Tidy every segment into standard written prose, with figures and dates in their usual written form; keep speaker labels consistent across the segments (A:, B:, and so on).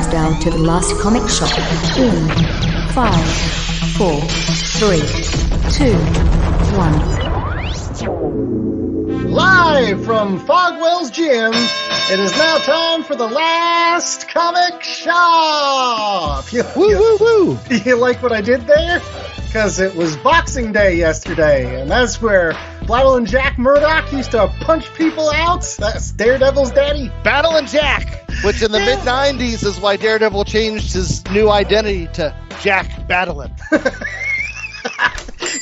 A: countdown to the last comic shop in 5, 4, 3, 2, 1.
B: Live from Fogwell's Gym, it is now time for the last comic shop.
C: Woo!
B: You like what I did there? Because it was Boxing Day yesterday, and that's where Battle and Jack Murdoch used to punch people out. That's Daredevil's daddy.
C: Battle and Jack, which in the mid-'90s is why Daredevil changed his new identity to Jack Battlin'.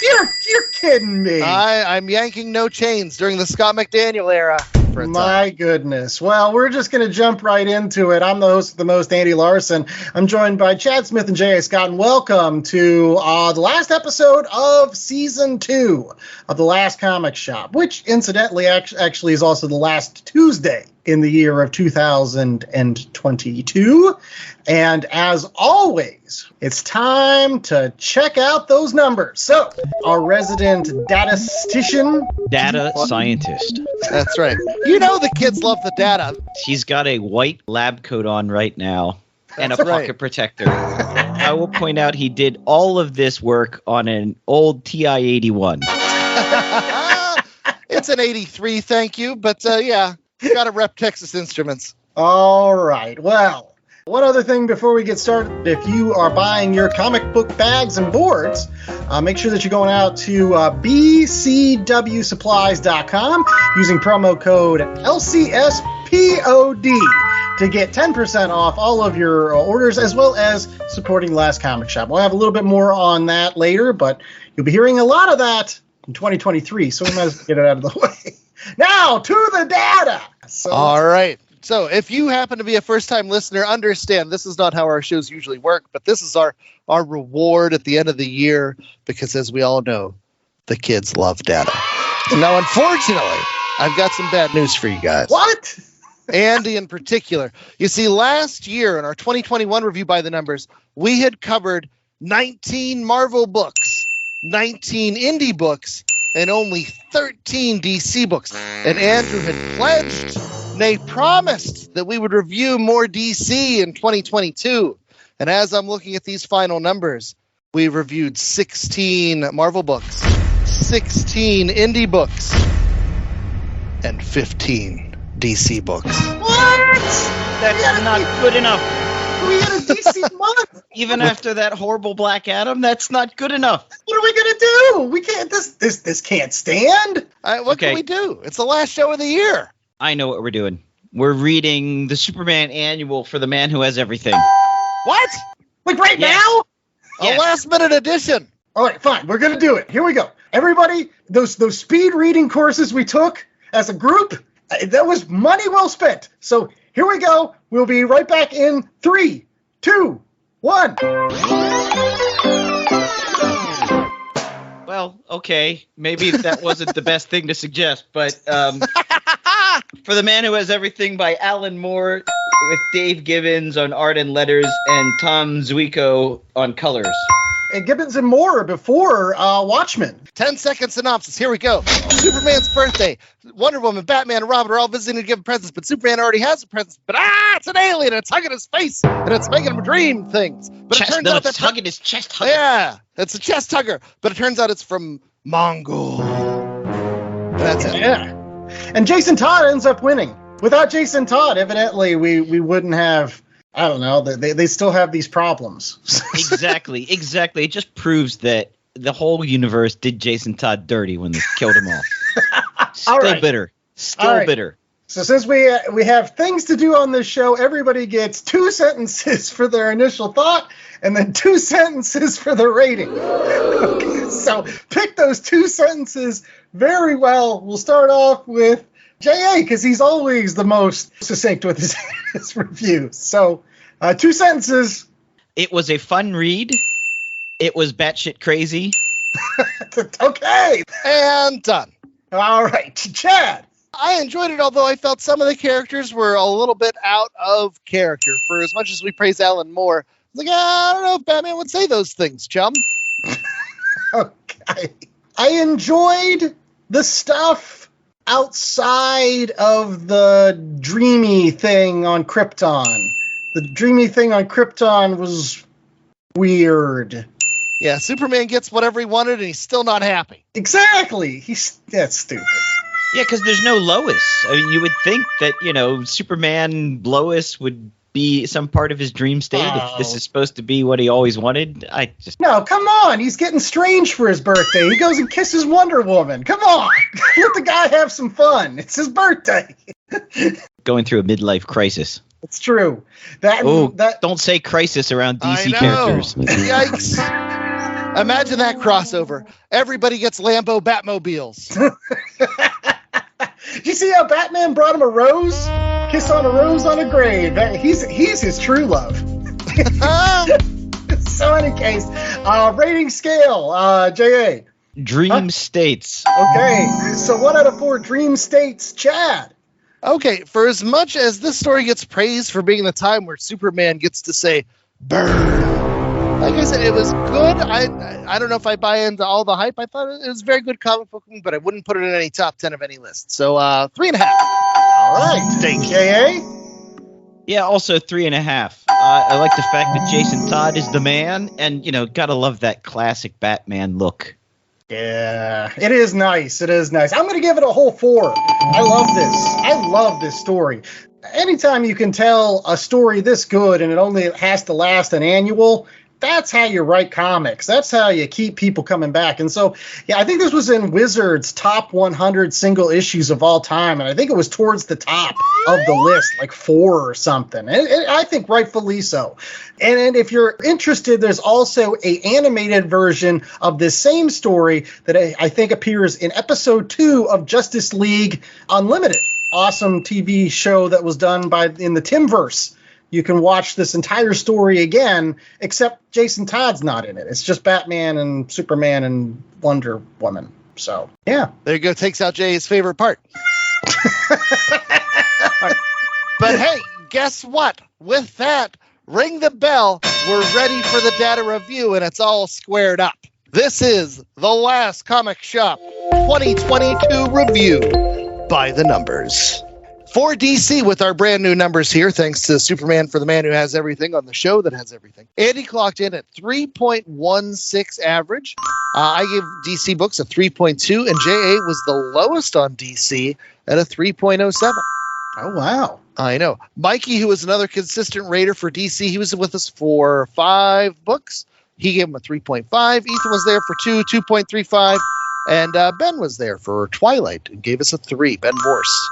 B: You're kidding me.
C: I'm yanking no chains during the Scott McDaniel era.
B: My goodness. Well, we're just going to jump right into it. I'm the host of The Most, Andy Larson. I'm joined by Chad Smith and J.A. Scott, and welcome to the last episode of Season 2 of The Last Comic Shop, which, incidentally, actually is also the last Tuesday in the year of 2022. And as always, it's time to check out those numbers. So, our resident data
D: scientist.
C: That's right. You know the kids love the data.
D: She's got a white lab coat on right now and a pocket protector. I will point out he did all of this work on an old TI-81.
C: It's an 83, thank you. But yeah, you got to rep Texas Instruments.
B: All right. Well, one other thing before we get started, if you are buying your comic book bags and boards, make sure that you're going out to bcwsupplies.com using promo code LCSPOD to get 10% off all of your orders, as well as supporting Last Comic Shop. We'll have a little bit more on that later, but you'll be hearing a lot of that in 2023, so we might as well get it out of the way. Now, to the data!
C: All right. So if you happen to be a first-time listener, understand this is not how our shows usually work, but this is our reward at the end of the year because, as we all know, the kids love data. Now, unfortunately, I've got some bad news for you guys.
B: What?
C: Andy in particular. You see, last year in our 2021 review by the numbers, we had covered 19 Marvel books, 19 indie books, and only 13 DC books. And Andrew had pledged, nay, promised that we would review more DC in 2022. And as I'm looking at these final numbers, we reviewed 16 Marvel books, 16 indie books, and 15 DC books.
B: What?
D: That's not good enough.
B: We had a DC month.
D: Even after that horrible Black Adam, that's not good enough.
B: What are we going to do? We can't, this can't stand.
C: What can we do? It's the last show of the year.
D: I know what we're doing. We're reading the Superman annual for the man who has everything.
C: What?
B: Like right now?
C: A last-minute edition.
B: All right, fine. We're going to do it. Here we go. Everybody, those speed reading courses we took as a group, that was money well spent. So here we go. We'll be right back in 3, 2, 1.
D: Well, okay. Maybe that wasn't the best thing to suggest, but for the man who has everything by Alan Moore with Dave Gibbons on art and letters and Tom Zuico on colors.
B: And Gibbons and Moore before Watchmen.
C: 10-second synopsis. Here we go. Superman's birthday. Wonder Woman, Batman, and Robin are all visiting to give presents, but Superman already has a present. But it's an alien. And it's hugging his face, and it's making him dream things. But it turns out that's
D: hugging his chest hugger.
C: Yeah, it's a chest hugger. But it turns out it's from Mongol. That's it.
B: Yeah. And Jason Todd ends up winning. Without Jason Todd, evidently, we wouldn't have. I don't know. They still have these problems.
D: Exactly. It just proves that the whole universe did Jason Todd dirty when they killed him off. Still bitter. Bitter.
B: So since we have things to do on this show, everybody gets 2 sentences for their initial thought and then 2 sentences for the rating. Okay, so pick those 2 sentences very well. We'll start off with J.A. because he's always the most succinct with his reviews. So 2 sentences.
D: It was a fun read. It was batshit crazy.
B: Okay.
C: And done.
B: All right. Chad.
C: I enjoyed it, although I felt some of the characters were a little bit out of character. For as much as we praise Alan Moore, I was like, I don't know if Batman would say those things, chum.
B: Okay. I enjoyed the stuff outside of the dreamy thing on Krypton. The dreamy thing on Krypton was weird.
C: Yeah, Superman gets whatever he wanted, and he's still not happy.
B: Exactly. That's stupid.
D: Yeah, because there's no Lois. I mean, you would think that, Superman Lois would be some part of his dream state if this is supposed to be what he always wanted.
B: No, come on. He's getting strange for his birthday. He goes and kisses Wonder Woman. Come on. Let the guy have some fun. It's his birthday.
D: Going through a midlife crisis.
B: It's true.
D: Don't say crisis around DC characters.
C: Yikes. Imagine that crossover. Everybody gets Lambo Batmobiles.
B: Did you see how Batman brought him a rose? Kiss on a rose on a grave. He's his true love. So in any case, rating scale, JA.
D: Dream states.
B: Okay, so 1 out of 4 dream states, Chad.
C: Okay, for as much as this story gets praised for being the time where Superman gets to say, burn. Like I said, it was good. I don't know if I buy into all the hype. I thought it was very good comic booking, but I wouldn't put it in any top 10 of any list. So 3.5.
B: All right. Thank you.
D: Yeah, also 3.5. I like the fact that Jason Todd is the man, and gotta love that classic Batman look.
B: Yeah, it is nice. It is nice. I'm going to give it a whole 4. I love this story. Anytime you can tell a story this good and it only has to last an annual, that's how you write comics. That's how you keep people coming back. And so, yeah, I think this was in Wizard's top 100 single issues of all time. And I think it was towards the top of the list, like 4 or something. And I think rightfully so. And if you're interested, there's also a animated version of this same story that I think appears in episode 2 of Justice League Unlimited. Awesome TV show that was done in the Timverse. You can watch this entire story again, except Jason Todd's not in it. It's just Batman and Superman and Wonder Woman. So, yeah.
C: There you go. Takes out Jay's favorite part. But hey, guess what? With that, ring the bell. We're ready for the data review, and it's all squared up. This is The Last Comic Shop 2022 review by the numbers. For DC, with our brand new numbers here, thanks to Superman for the Man Who Has Everything on the show that has everything. Andy clocked in at 3.16 average. I gave DC Books a 3.2, and JA was the lowest on DC at a 3.07.
B: Oh, wow.
C: I know. Mikey, who was another consistent rater for DC, he was with us for 5 books. He gave him a 3.5. Ethan was there for 2.35. And Ben was there for Twilight and gave us a 3. Ben Vorse.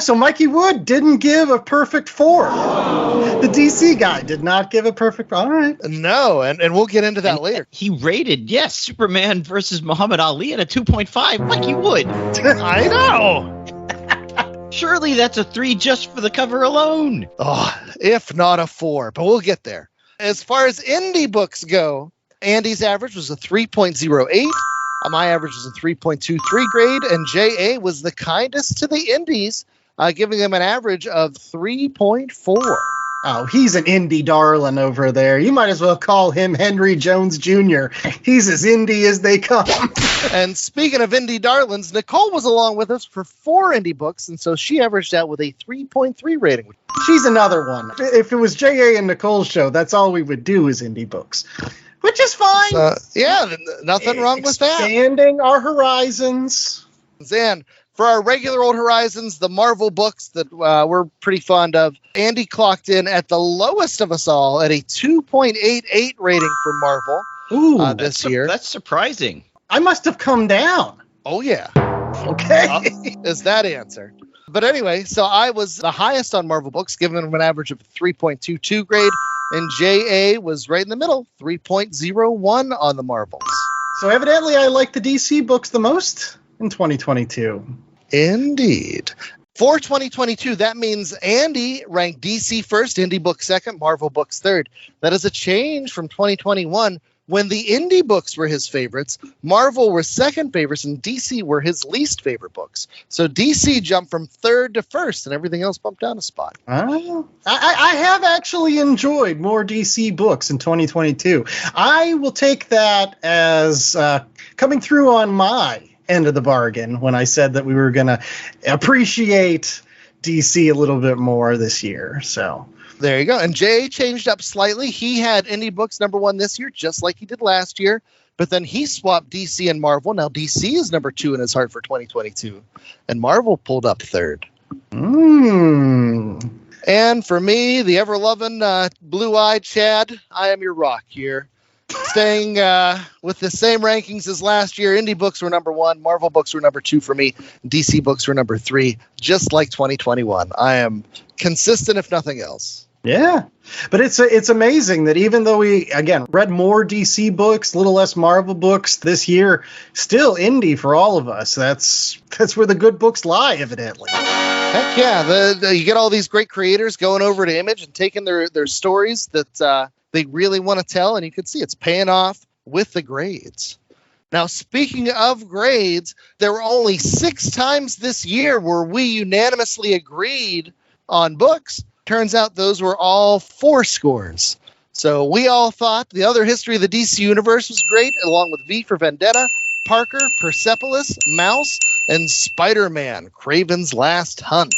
B: So Mikey Wood didn't give a perfect 4. The DC guy did not give a perfect 4. All right.
C: No, and we'll get into that later.
D: He rated, Superman versus Muhammad Ali at a 2.5. Mikey Wood.
C: I know.
D: Surely that's a 3 just for the cover alone.
C: Oh, if not a 4, but we'll get there. As far as indie books go, Andy's average was a 3.08. My average was a 3.23 grade, and JA was the kindest to the indies, giving them an average of 3.4.
B: Oh, he's an indie darling over there. You might as well call him Henry Jones Jr. He's as indie as they come.
C: And speaking of indie darlings, Nicole was along with us for 4 indie books, and so she averaged out with a 3.3 rating.
B: She's another one. If it was JA and Nicole's show, that's all we would do is indie books. Which is fine.
C: Nothing wrong with that.
B: Expanding our horizons.
C: And for our regular old horizons, the Marvel books that we're pretty fond of, Andy clocked in at the lowest of us all at a 2.88 rating for Marvel this year.
D: That's surprising.
B: I must have come down.
C: Oh, yeah.
B: Okay.
C: Is that answer. But anyway, so I was the highest on Marvel books, giving them an average of 3.22 grade. And JA was right in the middle, 3.01 on the Marvels.
B: So evidently I like the DC books the most in 2022.
C: Indeed. For 2022, that means Andy ranked DC first, indie books second, Marvel books third. That is a change from 2021 when the indie books were his favorites, Marvel were second favorites, and DC were his least favorite books. So DC jumped from third to first, and everything else bumped down a spot.
B: I have actually enjoyed more DC books in 2022. I will take that as coming through on my end of the bargain when I said that we were going to appreciate DC a little bit more this year. So
C: there you go. And Jay changed up slightly. He had indie books #1 this year, just like he did last year. But then he swapped DC and Marvel. Now DC is #2 in his heart for 2022. And Marvel pulled up third. And for me, the ever-loving blue-eyed Chad, I am your rock here. Staying with the same rankings as last year. Indie books were #1. Marvel books were #2 for me. DC books were #3, just like 2021. I am consistent, if nothing else.
B: Yeah, but it's amazing that even though we, again, read more DC books, a little less Marvel books this year, still indie for all of us. That's where the good books lie, evidently.
C: Heck yeah. You get all these great creators going over to Image and taking their stories that they really want to tell, and you can see it's paying off with the grades. Now, speaking of grades, there were only 6 times this year where we unanimously agreed on books. Turns out those were all 4 scores. So we all thought the other history of the DC Universe was great, along with V for Vendetta, Parker, Persepolis, Mouse, and Spider-Man, Kraven's Last Hunt.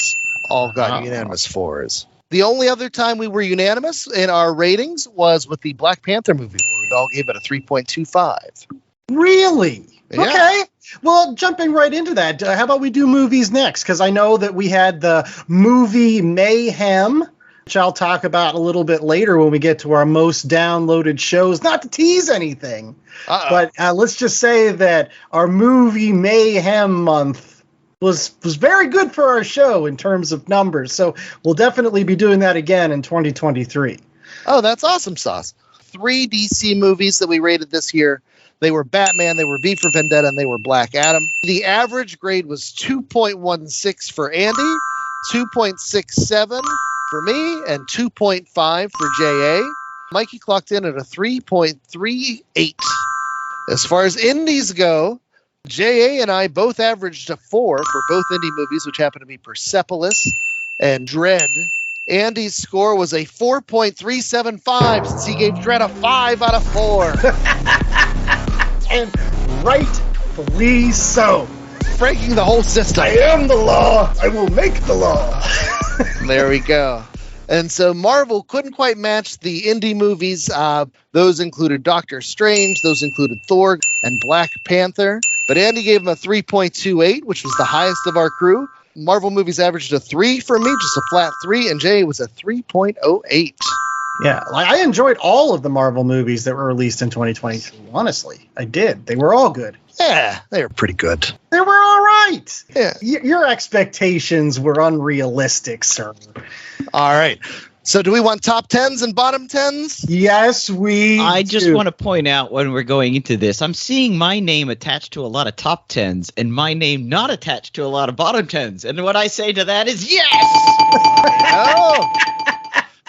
C: All got unanimous 4s. The only other time we were unanimous in our ratings was with the Black Panther movie, where we all gave it a 3.25.
B: Really?
C: Yeah.
B: Okay. Well, jumping right into that, how about we do movies next? Because I know that we had the movie Mayhem, which I'll talk about a little bit later when we get to our most downloaded shows. Not to tease anything, but let's just say that our movie Mayhem month was very good for our show in terms of numbers. So we'll definitely be doing that again in 2023.
C: Oh, that's awesome sauce. 3 DC movies that we rated this year. They were Batman, they were V for Vendetta, and they were Black Adam. The average grade was 2.16 for Andy, 2.67 for me, and 2.5 for J.A. Mikey clocked in at a 3.38. As far as indies go, J.A. and I both averaged a 4 for both indie movies, which happened to be Persepolis and Dread. Andy's score was a 4.375 since he gave Dread a 5 out of 4.
B: And rightfully so.
C: Breaking the whole system.
B: I am the law. I will make the law.
C: There we go. And so Marvel couldn't quite match the indie movies. Those included Doctor Strange. Those included Thor and Black Panther. But Andy gave him a 3.28, which was the highest of our crew. Marvel movies averaged a 3 for me, just a flat 3. And Jay was a 3.08.
B: Yeah, I enjoyed all of the Marvel movies that were released in 2022. Honestly, I did. They were all good.
C: Yeah, they were pretty good.
B: They were all right.
C: Yeah.
B: Your expectations were unrealistic, sir.
C: All right. So do we want top 10s and bottom 10s?
B: Yes, we
D: I just
B: do.
D: want to point out when we're going into this, I'm seeing my name attached to a lot of top 10s and my name not attached to a lot of bottom 10s. And what I say to that is yes!
C: Oh!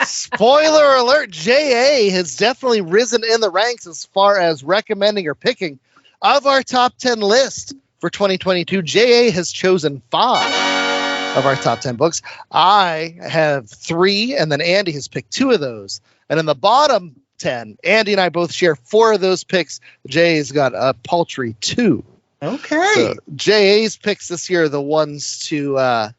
C: Spoiler alert, J.A. has definitely risen in the ranks as far as recommending or picking. Of our top 10 list for 2022, J.A. has chosen 5 of our top 10 books. I have 3, and then Andy has picked 2 of those. And in the bottom 10, Andy and I both share 4 of those picks. J.A.'s got a paltry 2.
B: Okay.
C: So J.A.'s picks this year are the ones to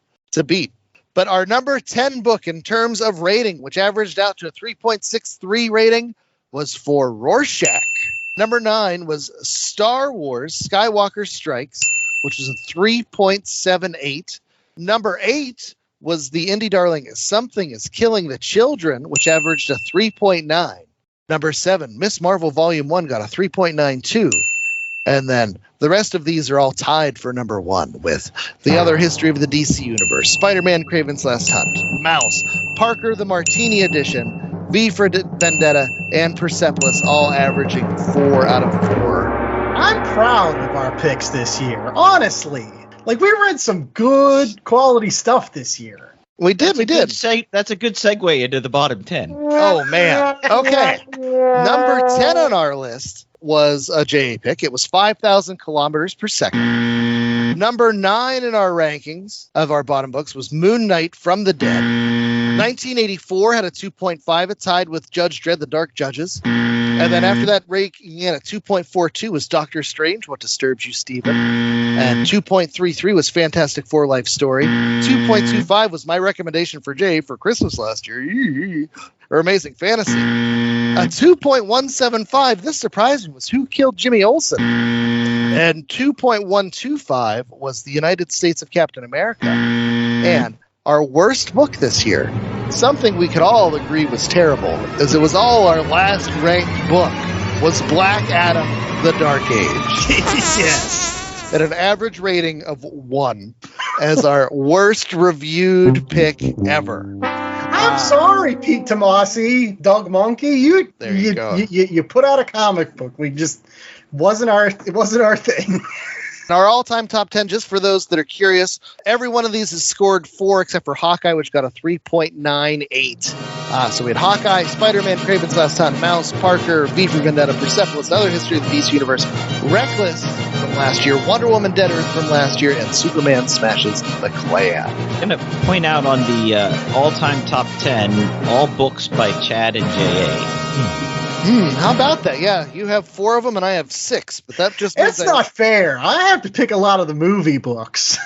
C: beat. But our number 10 book in terms of rating, which averaged out to a 3.63 rating, was for Rorschach. Number 9 was Star Wars Skywalker Strikes, which was a 3.78. Number 8 was the indie darling Something is Killing the Children, which averaged a 3.9. Number 7, Miss Marvel Volume 1 got a 3.92. And then the rest of these are all tied for number 1 with The Other History of the DC Universe, Spider-Man Kraven's Last Hunt, Mouse, Parker the Martini Edition, V for Vendetta, and Persepolis, all averaging 4 out of 4.
B: I'm proud of our picks this year, honestly. Like, we read some good quality stuff this year.
C: We did.
D: That's a good segue into the bottom 10.
C: Oh, man. Okay. Number 10 on our list was a JA pick. It was 5,000 kilometers per second. Number 9 in our rankings of our bottom books was Moon Knight from the Dead. 1984 had a 2.5. It tied with Judge Dredd, The Dark Judges. And then after that, raking in at 2.42 was Doctor Strange, What Disturbs You, Stephen? And 2.33 was Fantastic Four Life Story. 2.25 was my recommendation for Jay for Christmas last year, or Amazing Fantasy. 2.175, this surprised me, was Who Killed Jimmy Olsen? And 2.125 was The United States of Captain America. And our worst book this year, something we could all agree was terrible, as it was all our last ranked book, was Black Adam, The Dark Age.
B: Yes.
C: At an average rating of 1 as our worst reviewed pick ever.
B: I'm sorry, Pete Tomasi, Doug Monkey. You put out a comic book. We just wasn't our thing.
C: Our all-time top 10, just for those that are curious, every one of these is scored 4 except for Hawkeye, which got a 3.98. So we had Hawkeye, Spider-Man, Kraven's Last Hunt, Mouse, Parker, V for Vendetta, Persepolis, Another History of the DC Universe, Reckless from last year, Wonder Woman Dead Earth from last year, and Superman Smashes the Klan.
D: I'm going to point out on the all-time top 10, all books by Chad and J.A.
C: How about that? Yeah, you have 4 of them and I have 6, but that just means
B: it's not fair. I have to pick a lot of the movie books.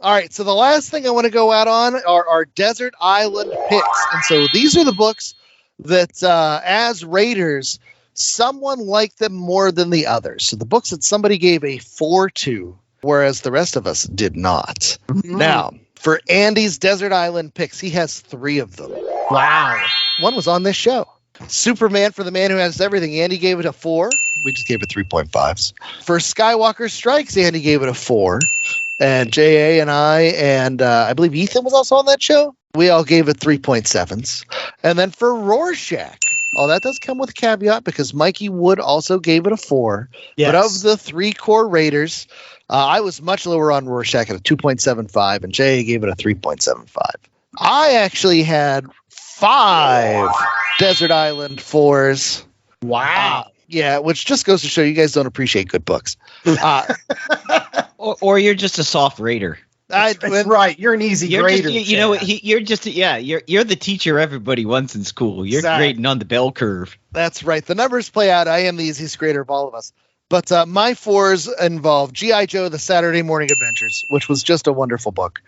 C: All right, so the last thing I want to go out on are our Desert Island picks. And so these are the books that, as raters, someone liked them more than the others. So the books that somebody gave a 4 to, whereas the rest of us did not.
B: Mm-hmm.
C: Now, for Andy's Desert Island picks, he has 3 of them.
B: Wow.
C: One was on this show. Superman for the Man Who Has Everything, Andy gave it a 4. We just gave it 3.5s. For Skywalker Strikes, Andy gave it a 4. And J.A. and I believe Ethan was also on that show. We all gave it 3.7s. And then for Rorschach, that does come with a caveat because Mikey Wood also gave it a 4.
B: Yes.
C: But of the 3 core raters, I was much lower on Rorschach at a 2.75, and J.A. gave it a 3.75. I actually had 5 Desert Island 4s.
B: Wow.
C: Yeah, which just goes to show you guys don't appreciate good books.
D: Or you're just a soft rater.
B: That's right. You're an easy grader.
D: You're the teacher everybody wants in school. You're grading on the bell curve.
C: That's right. The numbers play out. I am the easiest grader of all of us. But my 4s involve G.I. Joe, The Saturday Morning Adventures, which was just a wonderful book.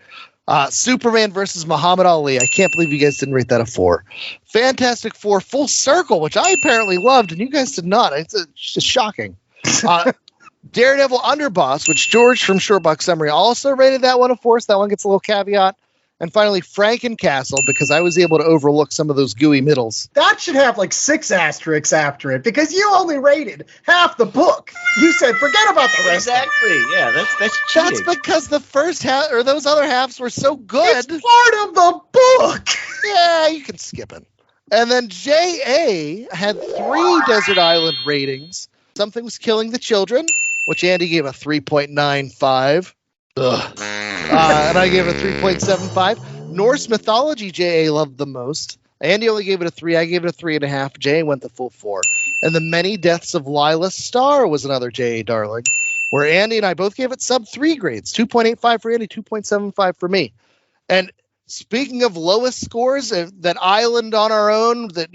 C: Superman versus Muhammad Ali. I can't believe you guys didn't rate that a 4. Fantastic Four Full Circle, which I apparently loved, and you guys did not. It's just shocking. Daredevil Underboss, which George from Shortbox Summary also rated that one a 4, so that one gets a little caveat. And finally, Frankencastle, because I was able to overlook some of those gooey middles.
B: That should have like 6 asterisks after it, because you only rated half the book. You said, forget about the rest.
D: Exactly. Yeah, that's cheating.
C: That's because the first half, or those other halves, were so good.
B: It's part of the book.
C: Yeah, you can skip it. And then J.A. had 3 Desert Island ratings. Something Was Killing the Children, which Andy gave a 3.95. And I gave it a 3.75. Norse Mythology, J.A. loved the most. Andy only gave it a 3. I gave it a 3.5. J.A. went the full 4. And The Many Deaths of Lila Starr was another J.A. darling, where Andy and I both gave it sub 3 grades. 2.85 for Andy, 2.75 for me. And speaking of lowest scores, that island on our own, that,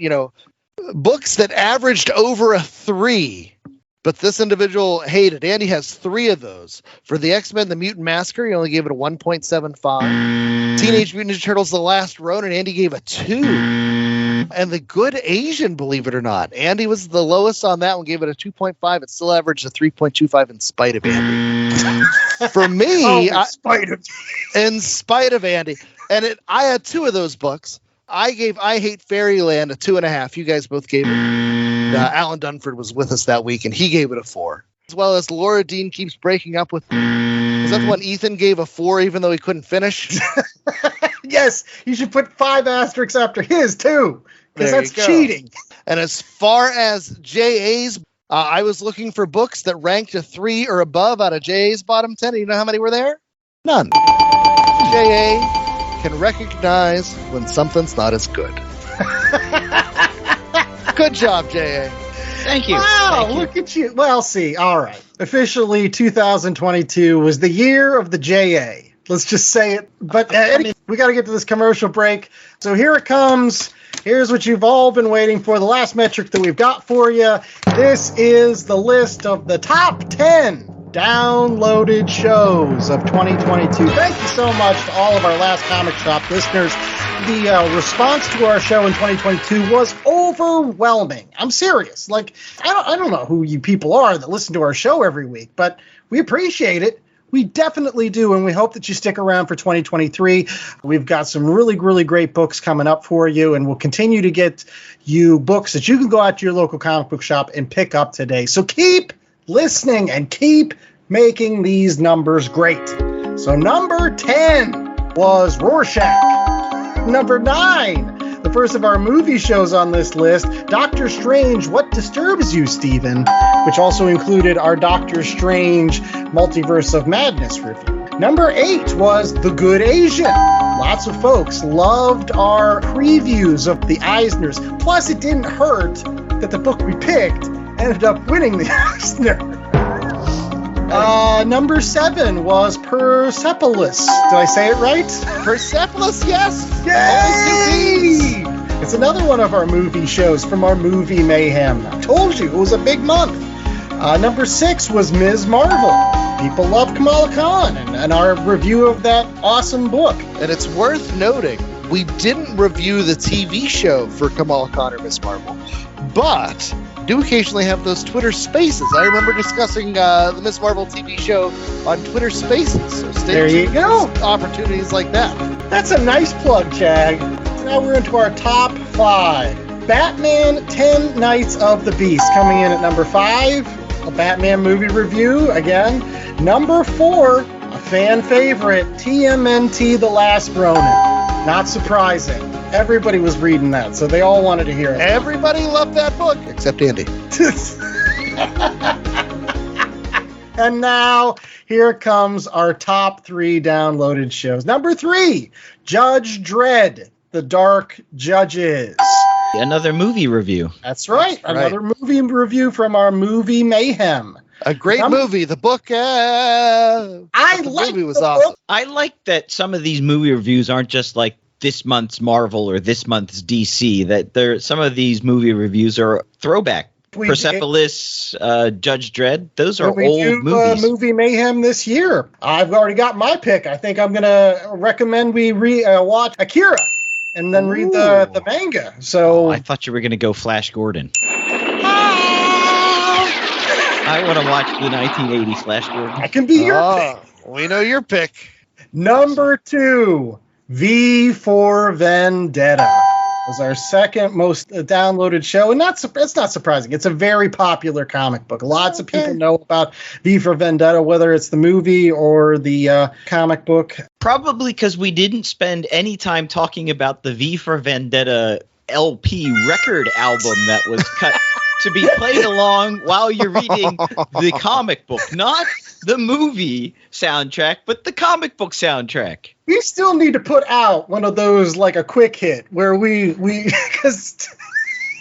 C: books that averaged over a 3. But this individual hated. Andy has 3 of those. For the X-Men, The Mutant Massacre, he only gave it a 1.75. Teenage Mutant Ninja Turtles, The Last Ronin, Andy gave a 2. And The Good Asian, believe it or not, Andy was the lowest on that one, gave it a 2.5. It still averaged a 3.25 in spite of Andy. For me,
B: in
C: spite of Andy. And I had 2 of those books. I gave I Hate Fairyland a 2.5. You guys both gave it. Alan Dunford was with us that week, and he gave it a 4. As well as Laura Dean Keeps Breaking Up With Me. Is that the one Ethan gave a 4 even though he couldn't finish?
B: Yes, you should put 5 asterisks after his, too, because that's cheating.
C: And as far as J.A.'s, I was looking for books that ranked a 3 or above out of J.A.'s bottom 10. You know how many were there? None. J.A. can recognize when something's not as good. Good job, J.A.
D: Thank you.
B: Wow,
D: Thank you.
B: Look at you. Well, see, all right. Officially, 2022 was the year of the J.A. Let's just say it. But we got to get to this commercial break. So here it comes. Here's what you've all been waiting for, the last metric that we've got for you. This is the list of the top 10 downloaded shows of 2022. Thank you so much to all of our Last Comic Shop listeners. The response to our show in 2022 was overwhelming. I'm serious. Like, I don't know who you people are that listen to our show every week, but we appreciate it. We definitely do, and we hope that you stick around for 2023. We've got some really, really great books coming up for you, and we'll continue to get you books that you can go out to your local comic book shop and pick up today. So keep listening and keep making these numbers great. So number 10 was Rorschach. Number 9, the first of our movie shows on this list, Doctor Strange, What Disturbs You, Stephen, which also included our Doctor Strange Multiverse of Madness review. Number 8 was The Good Asian. Lots of folks loved our previews of the Eisners. Plus, it didn't hurt that the book we picked ended up winning the Eisner. Number 7 was Persepolis. Did I say it right?
C: Persepolis, yes.
B: Yay! It's another one of our movie shows from our movie mayhem. I told you, it was a big month. Number 6 was Ms. Marvel. People love Kamala Khan and our review of that awesome book.
C: And it's worth noting, we didn't review the TV show for Kamala Khan or Ms. Marvel, but do occasionally have those Twitter Spaces. I remember discussing the Ms. Marvel TV show on Twitter Spaces. So stay
B: There you
C: tuned
B: go.
C: for opportunities like that.
B: That's a nice plug, Chag. Now we're into our top 5. Batman 10 Nights of the Beast coming in at number 5. A Batman movie review again. Number 4, a fan favorite, TMNT The Last Ronin. Not surprising. Everybody was reading that, so they all wanted to hear it.
C: Everybody loved that book, except Andy.
B: And now, here comes our top 3 downloaded shows. Number 3, Judge Dredd, The Dark Judges.
D: Another movie review.
B: That's right. Another movie review from our movie mayhem.
C: A great movie. The book, the movie was awesome.
D: I like that some of these movie reviews aren't just like this month's Marvel or this month's DC. That some of these movie reviews are throwback. Persepolis, Judge Dredd. Those are old movies.
B: Movie mayhem this year. I've already got my pick. I think I'm going to recommend we watch Akira and then read the manga. So
D: I thought you were going to go Flash Gordon. I want to watch the 1980 Flash Gordon.
B: I can be your pick.
C: We know your pick.
B: Number 2, V for Vendetta. Was our second most downloaded show, and it's not surprising. It's a very popular comic book. Lots of people know about V for Vendetta, whether it's the movie or the comic book.
D: Probably because we didn't spend any time talking about the V for Vendetta LP record album that was cut to be played along while you're reading the comic book. Not the movie soundtrack, but the comic book soundtrack.
B: We still need to put out one of those, like a quick hit, where we because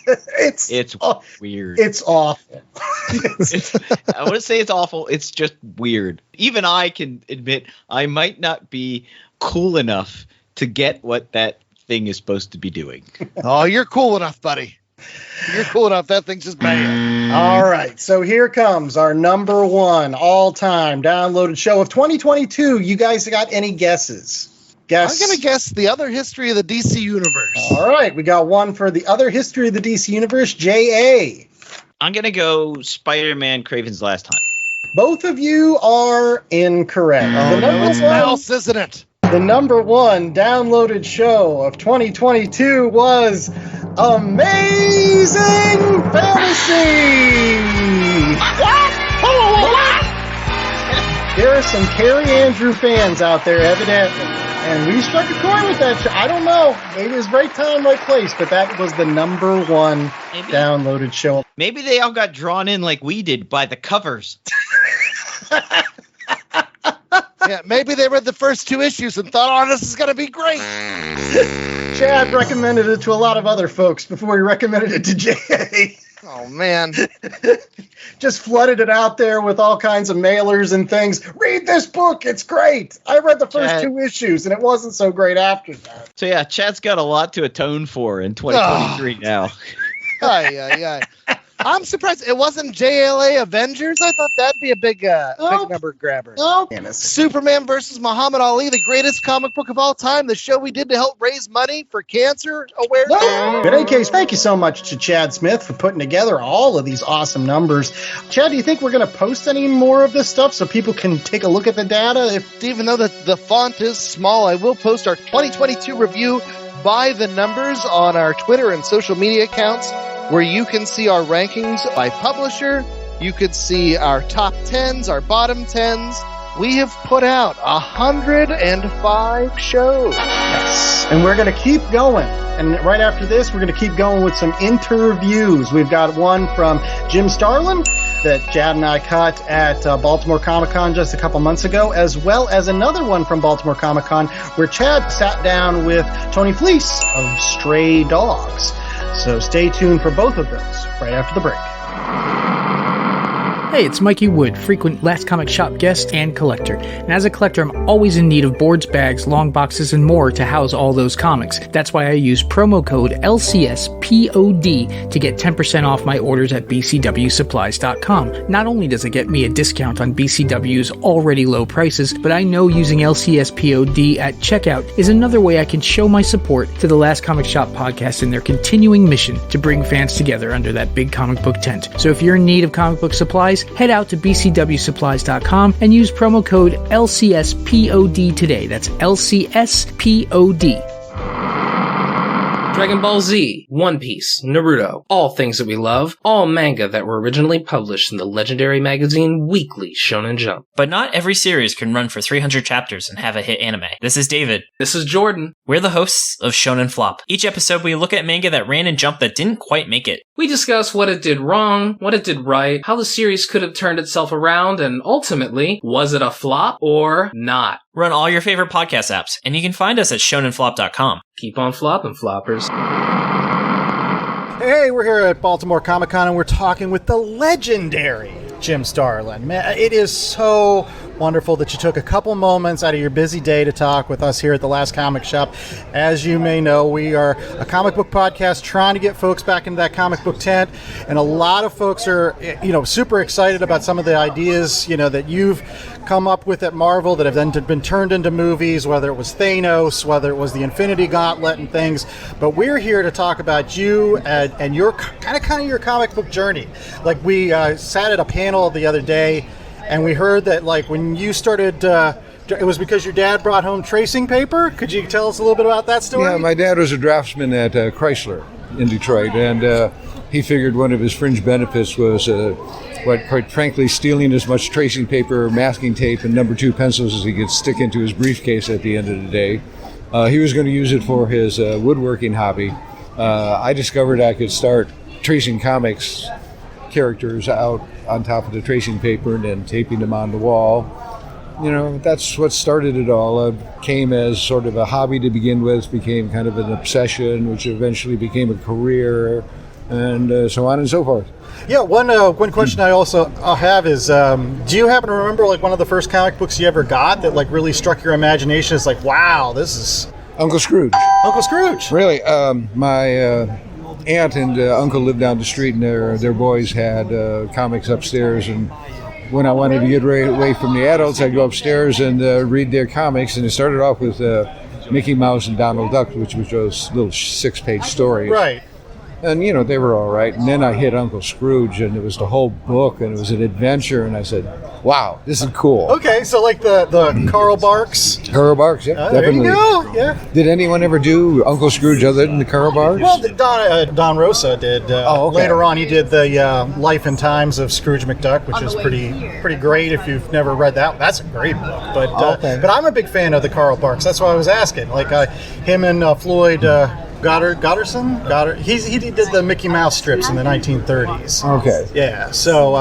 B: it's
D: weird.
B: It's awful.
D: I want to say it's awful. It's just weird. Even I can admit I might not be cool enough to get what that thing is supposed to be doing.
C: Oh, you're cool enough, buddy. You're cool enough. That thing's just bad.
B: All right. So here comes our number 1 all-time downloaded show of 2022. You guys got any guesses?
C: I'm going to guess The Other History of the DC Universe.
B: All right. We got one for The Other History of the DC Universe. J.A.
D: I'm going to go Spider-Man Kraven's Last Hunt.
B: Both of you are incorrect.
C: It's Mouse, isn't it?
B: The number 1 downloaded show of 2022 was Amazing Fantasy. What? There are some Carrie Andrew fans out there, evidently. And we struck a chord with that show. I don't know. Maybe it was right time, right place, but that was the number 1 downloaded show.
D: Maybe they all got drawn in like we did by the covers.
C: Yeah, maybe they read the first 2 issues and thought, this is going to be great.
B: Chad recommended it to a lot of other folks before he recommended it to Jay.
C: Oh, man.
B: Just flooded it out there with all kinds of mailers and things. Read this book. It's great. I read the first
D: Chad.
B: 2 issues, and it wasn't so great after that.
D: So yeah, Chad's got a lot to atone for in 2023 now.
C: Aye. I'm surprised it wasn't JLA Avengers. I thought that'd be a big
B: Nope.
C: number grabber.
B: Oh,
C: Superman versus Muhammad Ali, the greatest comic book of all time. The show we did to help raise money for cancer awareness.
B: no. In any case, thank you so much to Chad Smith for putting together all of these awesome numbers. Chad, do you think we're going to post any more of this stuff so people can take a look at the data?
C: Even though the font is small, I will post our 2022 review by the numbers on our Twitter and social media accounts, where you can see our rankings by publisher. You could see our top 10s, our bottom 10s. We have put out 105 shows.
B: Yes. And we're going to keep going. And right after this, we're going to keep going with some interviews. We've got one from Jim Starlin that Chad and I cut at Baltimore Comic Con just a couple months ago, as well as another one from Baltimore Comic Con where Chad sat down with Tony Fleecs of Stray Dogs. So stay tuned for both of those right after the break.
E: Hey, it's Mikey Wood, frequent Last Comic Shop guest and collector. And as a collector, I'm always in need of boards, bags, long boxes, and more to house all those comics. That's why I use promo code LCSPOD to get 10% off my orders at BCWSupplies.com. Not only does it get me a discount on BCW's already low prices, but I know using LCSPOD at checkout is another way I can show my support to the Last Comic Shop podcast in their continuing mission to bring fans together under that big comic book tent. So if you're in need of comic book supplies, head out to BCWSupplies.com and use promo code LCSPOD today. That's LCSPOD.
F: Dragon Ball Z, One Piece, Naruto, all things that we love, all manga that were originally published in the legendary magazine Weekly Shonen Jump.
G: But not every series can run for 300 chapters and have a hit anime. This is David.
F: This is Jordan.
G: We're the hosts of Shonen Flop. Each episode, we look at manga that ran in Jump that didn't quite make it.
F: We discuss what it did wrong, what it did right, how the series could have turned itself around, and ultimately, was it a flop or not?
G: We're on all your favorite podcast apps, and you can find us at shonenflop.com.
F: Keep on flopping, floppers.
B: Hey, we're here at Baltimore Comic Con and we're talking with the legendary Jim Starlin. Man, it is so wonderful that you took a couple moments out of your busy day to talk with us here at the Last Comic Shop. As you may know, we are a comic book podcast trying to get folks back into that comic book tent, and a lot of folks are, super excited about some of the ideas, that you've come up with at Marvel that have then been turned into movies, whether it was Thanos, whether it was the Infinity Gauntlet and things. But we're here to talk about you and your kind of your comic book journey. Like, we sat at a panel the other day, and we heard that, like, when you started, it was because your dad brought home tracing paper. Could you tell us a little bit about that story?
H: Yeah, my dad was a draftsman at Chrysler in Detroit, and he figured one of his fringe benefits was, quite frankly, stealing as much tracing paper, masking tape, and number 2 pencils as he could stick into his briefcase at the end of the day. He was going to use it for his woodworking hobby. I discovered I could start tracing comics characters out on top of the tracing paper and then taping them on the wall. That's what started it all. Came as sort of a hobby to begin with, became kind of an obsession, which eventually became a career, and so on and so forth.
B: Yeah, one question I also have is, do you happen to remember, like, one of the first comic books you ever got that, like, really struck your imagination? It's like, wow, this is
H: Uncle Scrooge.
B: Uncle Scrooge.
H: Really, my aunt and uncle lived down the street, and their boys had comics upstairs, and when I wanted to get away from the adults, I'd go upstairs and read their comics, and it started off with Mickey Mouse and Donald Duck, which was those little 6-page stories.
B: Right.
H: And, they were all right. And then I hit Uncle Scrooge, and it was the whole book, and it was an adventure, and I said, wow, this is cool.
B: Okay, so like the Carl Barks.
H: Carl Barks, yeah, definitely.
B: There you go, yeah.
H: Did anyone ever do Uncle Scrooge other than the Carl Barks?
B: Well, Don Rosa did.
H: Okay.
B: Later on, he did the Life and Times of Scrooge McDuck, which is pretty great if you've never read that. That's a great book. But I'm a big fan of the Carl Barks. That's why I was asking. Like, him and Floyd Goddardson? He did the Mickey Mouse strips in the 1930s.
H: Okay.
B: Yeah, so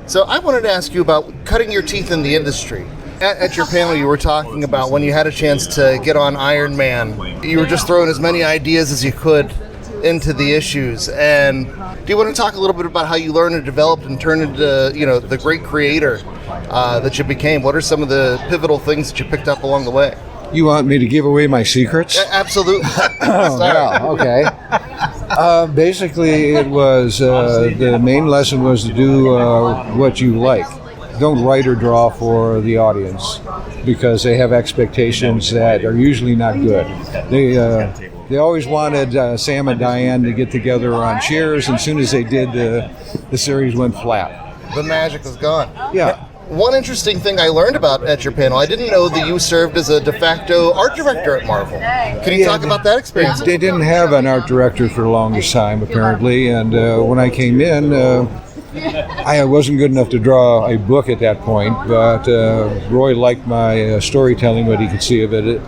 I: So I wanted to ask you about cutting your teeth in the industry. At your panel, you were talking about when you had a chance to get on Iron Man, you were just throwing as many ideas as you could into the issues. And do you want to talk a little bit about how you learned and developed and turned into, the great creator that you became? What are some of the pivotal things that you picked up along the way?
H: You want me to give away my secrets?
I: Absolutely.
H: Oh, yeah, okay. Basically, it was the main lesson was to do what you like. Don't write or draw for the audience because they have expectations that are usually not good. They always wanted Sam and Diane to get together on Cheers, and as soon as they did, the series went flat.
I: The magic was gone.
H: Yeah.
I: One interesting thing I learned about at your panel, I didn't know that you served as a de facto art director at Marvel. Can you talk about that experience?
H: They didn't have an art director for the longest time, apparently, and when I came in, I wasn't good enough to draw a book at that point, but Roy liked my storytelling, what he could see of it,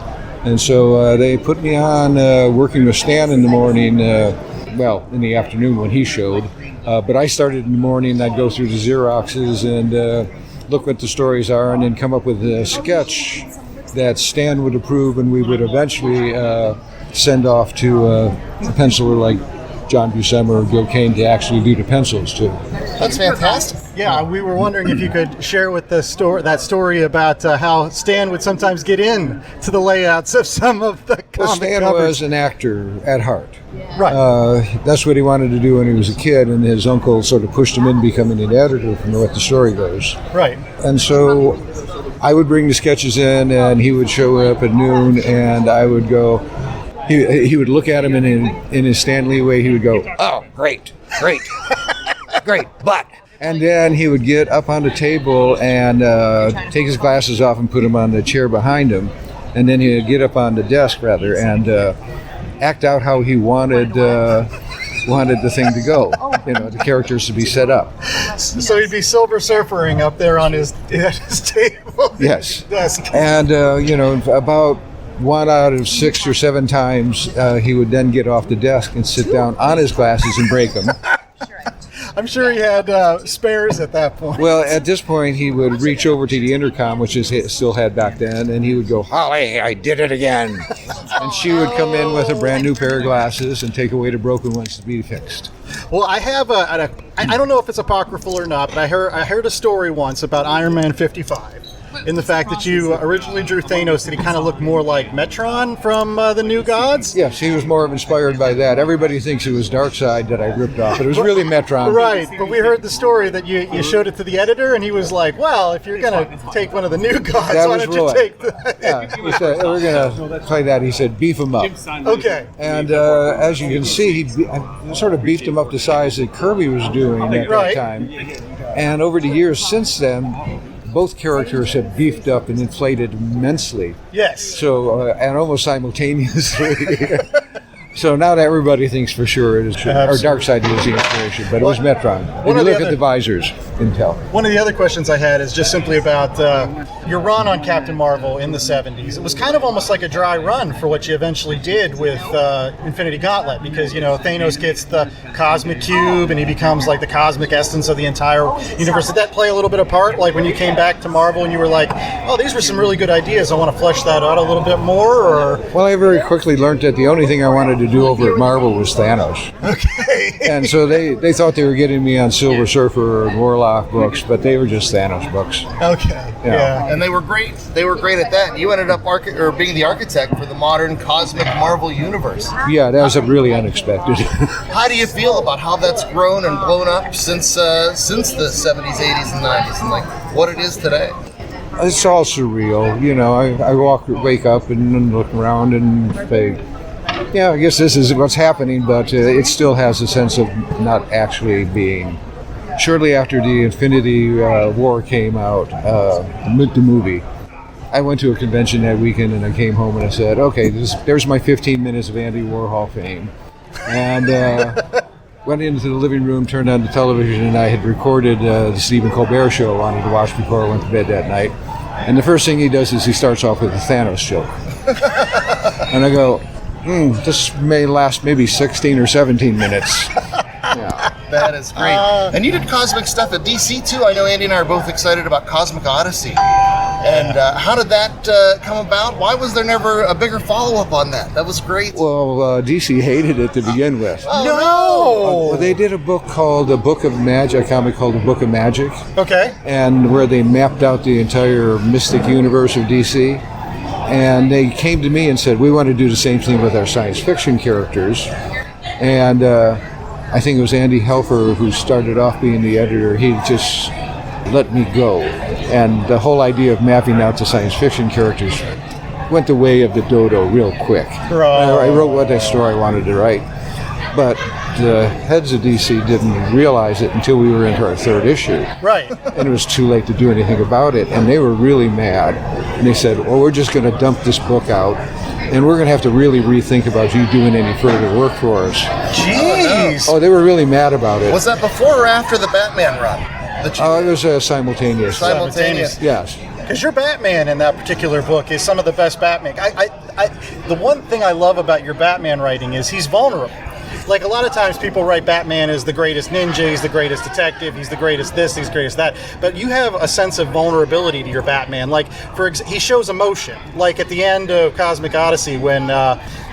H: and so they put me on working with Stan in the morning, in the afternoon when he showed, but I started in the morning. I'd go through the Xeroxes and look what the stories are, and then come up with a sketch that Stan would approve, and we would eventually send off to a penciler like John Buscema or Gil Kane to actually do the pencils too.
I: That's fantastic.
B: Yeah, we were wondering if you could share with that story about how Stan would sometimes get in to the layouts of some of the comic
H: Well, Stan
B: covers.
H: was an actor at heart.
B: Right.
H: That's what he wanted to do when he was a kid, and his uncle sort of pushed him in becoming an editor from what the story goes.
B: Right.
H: And so I would bring the sketches in, and he would show up at noon, and I would go. He would look at him in his Stan Lee way. He would go, "Oh, great, great, great," but. And then he would get up on the table and take his glasses off and put them on the chair behind him. And then he would get up on the desk, rather, and act out how he wanted the thing to go. The characters to be set up.
B: So he'd be Silver Surfering up there on his table.
H: Yes.
B: Desk.
H: And, about 1 out of 6 or 7 times, he would then get off the desk and sit down on his glasses and break them.
B: I'm sure he had spares at that point.
H: Well, at this point, he would reach over to the intercom, which he still had back then, and he would go, "Holly, I did it again." And she would come in with a brand new pair of glasses and take away the broken ones to be fixed.
B: Well, I have I don't know if it's apocryphal or not, but I heard a story once about Iron Man 55. In the fact that you originally drew Thanos, that he kind of looked more like Metron from the New Gods?
H: Yes, he was more inspired by that. Everybody thinks it was Darkseid that I ripped off, but it was really Metron.
B: Right, but we heard the story that you showed it to the editor, and he was like, well, if you're going to take one of the New Gods,
H: that
B: why
H: was
B: don't you
H: Roy.
B: take the...
H: Yeah, he said, we're going to play that. He said, beef him up.
B: Okay.
H: And as you can see, I sort of beefed him up the size that Kirby was doing at that time. And over the years since then, both characters have beefed up and inflated immensely.
B: Yes.
H: So, and almost simultaneously. So now that everybody thinks for sure it is true. Or Darkseid was the inspiration, but it was Metron. When you look at the visors, you can tell.
B: One of the other questions I had is just simply about your run on Captain Marvel in the 70s. It was kind of almost like a dry run for what you eventually did with Infinity Gauntlet, because, Thanos gets the cosmic cube and he becomes like the cosmic essence of the entire universe. Did that play a little bit of part? Like when you came back to Marvel and you were like, oh, these were some really good ideas. I want to flesh that out a little bit more? Or...
H: Well, I very quickly learned that the only thing I wanted to do over at Marvel was Thanos.
B: Okay.
H: And so they thought they were getting me on Silver Surfer or Warlock books, but they were just Thanos books.
B: Okay. Yeah.
I: And they were great. They were great at that. You ended up being the architect for the modern cosmic Marvel universe.
H: Yeah, that was really unexpected.
I: How do you feel about how that's grown and blown up since the 70s, 80s, and 90s, and like what it is today?
H: It's all surreal. I wake up and look around and say, yeah, I guess this is what's happening, but it still has a sense of not actually being. Shortly after the Infinity War came out, the movie, I went to a convention that weekend and I came home and I said, okay, there's my 15 minutes of Andy Warhol fame. And went into the living room, turned on the television, and I had recorded the Stephen Colbert show I wanted to watch before I went to bed that night. And the first thing he does is he starts off with a Thanos joke. And I go, this may last maybe 16 or 17 minutes. Yeah.
I: That is great. And you did cosmic stuff at DC too. I know Andy and I are both excited about Cosmic Odyssey. And how did that come about? Why was there never a bigger follow-up on that? That was great.
H: Well, DC hated it to begin with.
B: No!
H: They did a book called The Book of Magic, a comic called The Book of Magic.
B: Okay.
H: And where they mapped out the entire mystic universe of DC. And they came to me and said, we want to do the same thing with our science fiction characters. And I think it was Andy Helfer who started off being the editor. He just let me go. And the whole idea of mapping out the science fiction characters went the way of the dodo real quick. I wrote what that story I wanted to write. But the heads of DC didn't realize it until we were into our third issue.
B: Right.
H: And it was too late to do anything about it. And they were really mad. And they said, well, we're just going to dump this book out. And we're going to have to really rethink about you doing any further work for us.
B: Jeez.
H: Oh, they were really mad about it.
I: Was that before or after the Batman run?
H: It was simultaneous.
I: Simultaneous.
H: Yes.
B: Because your Batman in that particular book is some of the best Batman. The one thing I love about your Batman writing is he's vulnerable. Like, a lot of times people write Batman as the greatest ninja, he's the greatest detective, he's the greatest this, he's the greatest that. But you have a sense of vulnerability to your Batman. Like, he shows emotion. Like at the end of Cosmic Odyssey when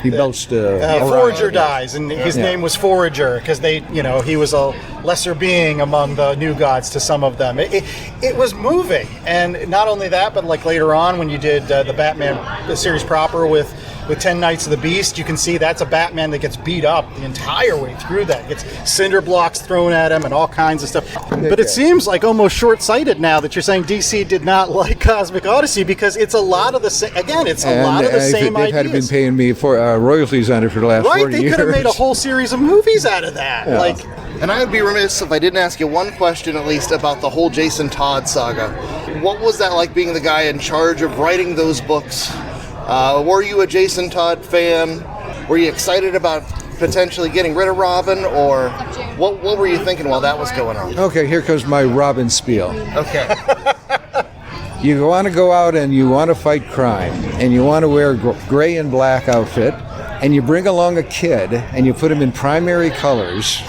H: he belched
B: Forager dies, and his name was Forager because he was a lesser being among the new gods to some of them. It was moving, and not only that, but like later on when you did the Batman series proper with 10 Knights of the Beast, you can see that's a Batman that gets beat up the entire way through that. Gets cinder blocks thrown at him and all kinds of stuff. But it seems like almost short-sighted now that you're saying DC did not like Cosmic Odyssey because it's a lot of the same. Again, it's a lot of the same
H: they've
B: ideas.
H: They've been paying me for royalties on it for the last 40 years.
B: Right, they could have made a whole series of movies out of that.
H: Yeah.
I: And I would be remiss if I didn't ask you one question at least about the whole Jason Todd saga. What was that like being the guy in charge of writing those books? Were you a Jason Todd fan? Were you excited about potentially getting rid of Robin, or what were you thinking while that was going on?
H: Okay, here comes my Robin spiel.
I: Okay.
H: You want to go out and you want to fight crime, and you want to wear a gray and black outfit, and you bring along a kid, and you put him in primary colors.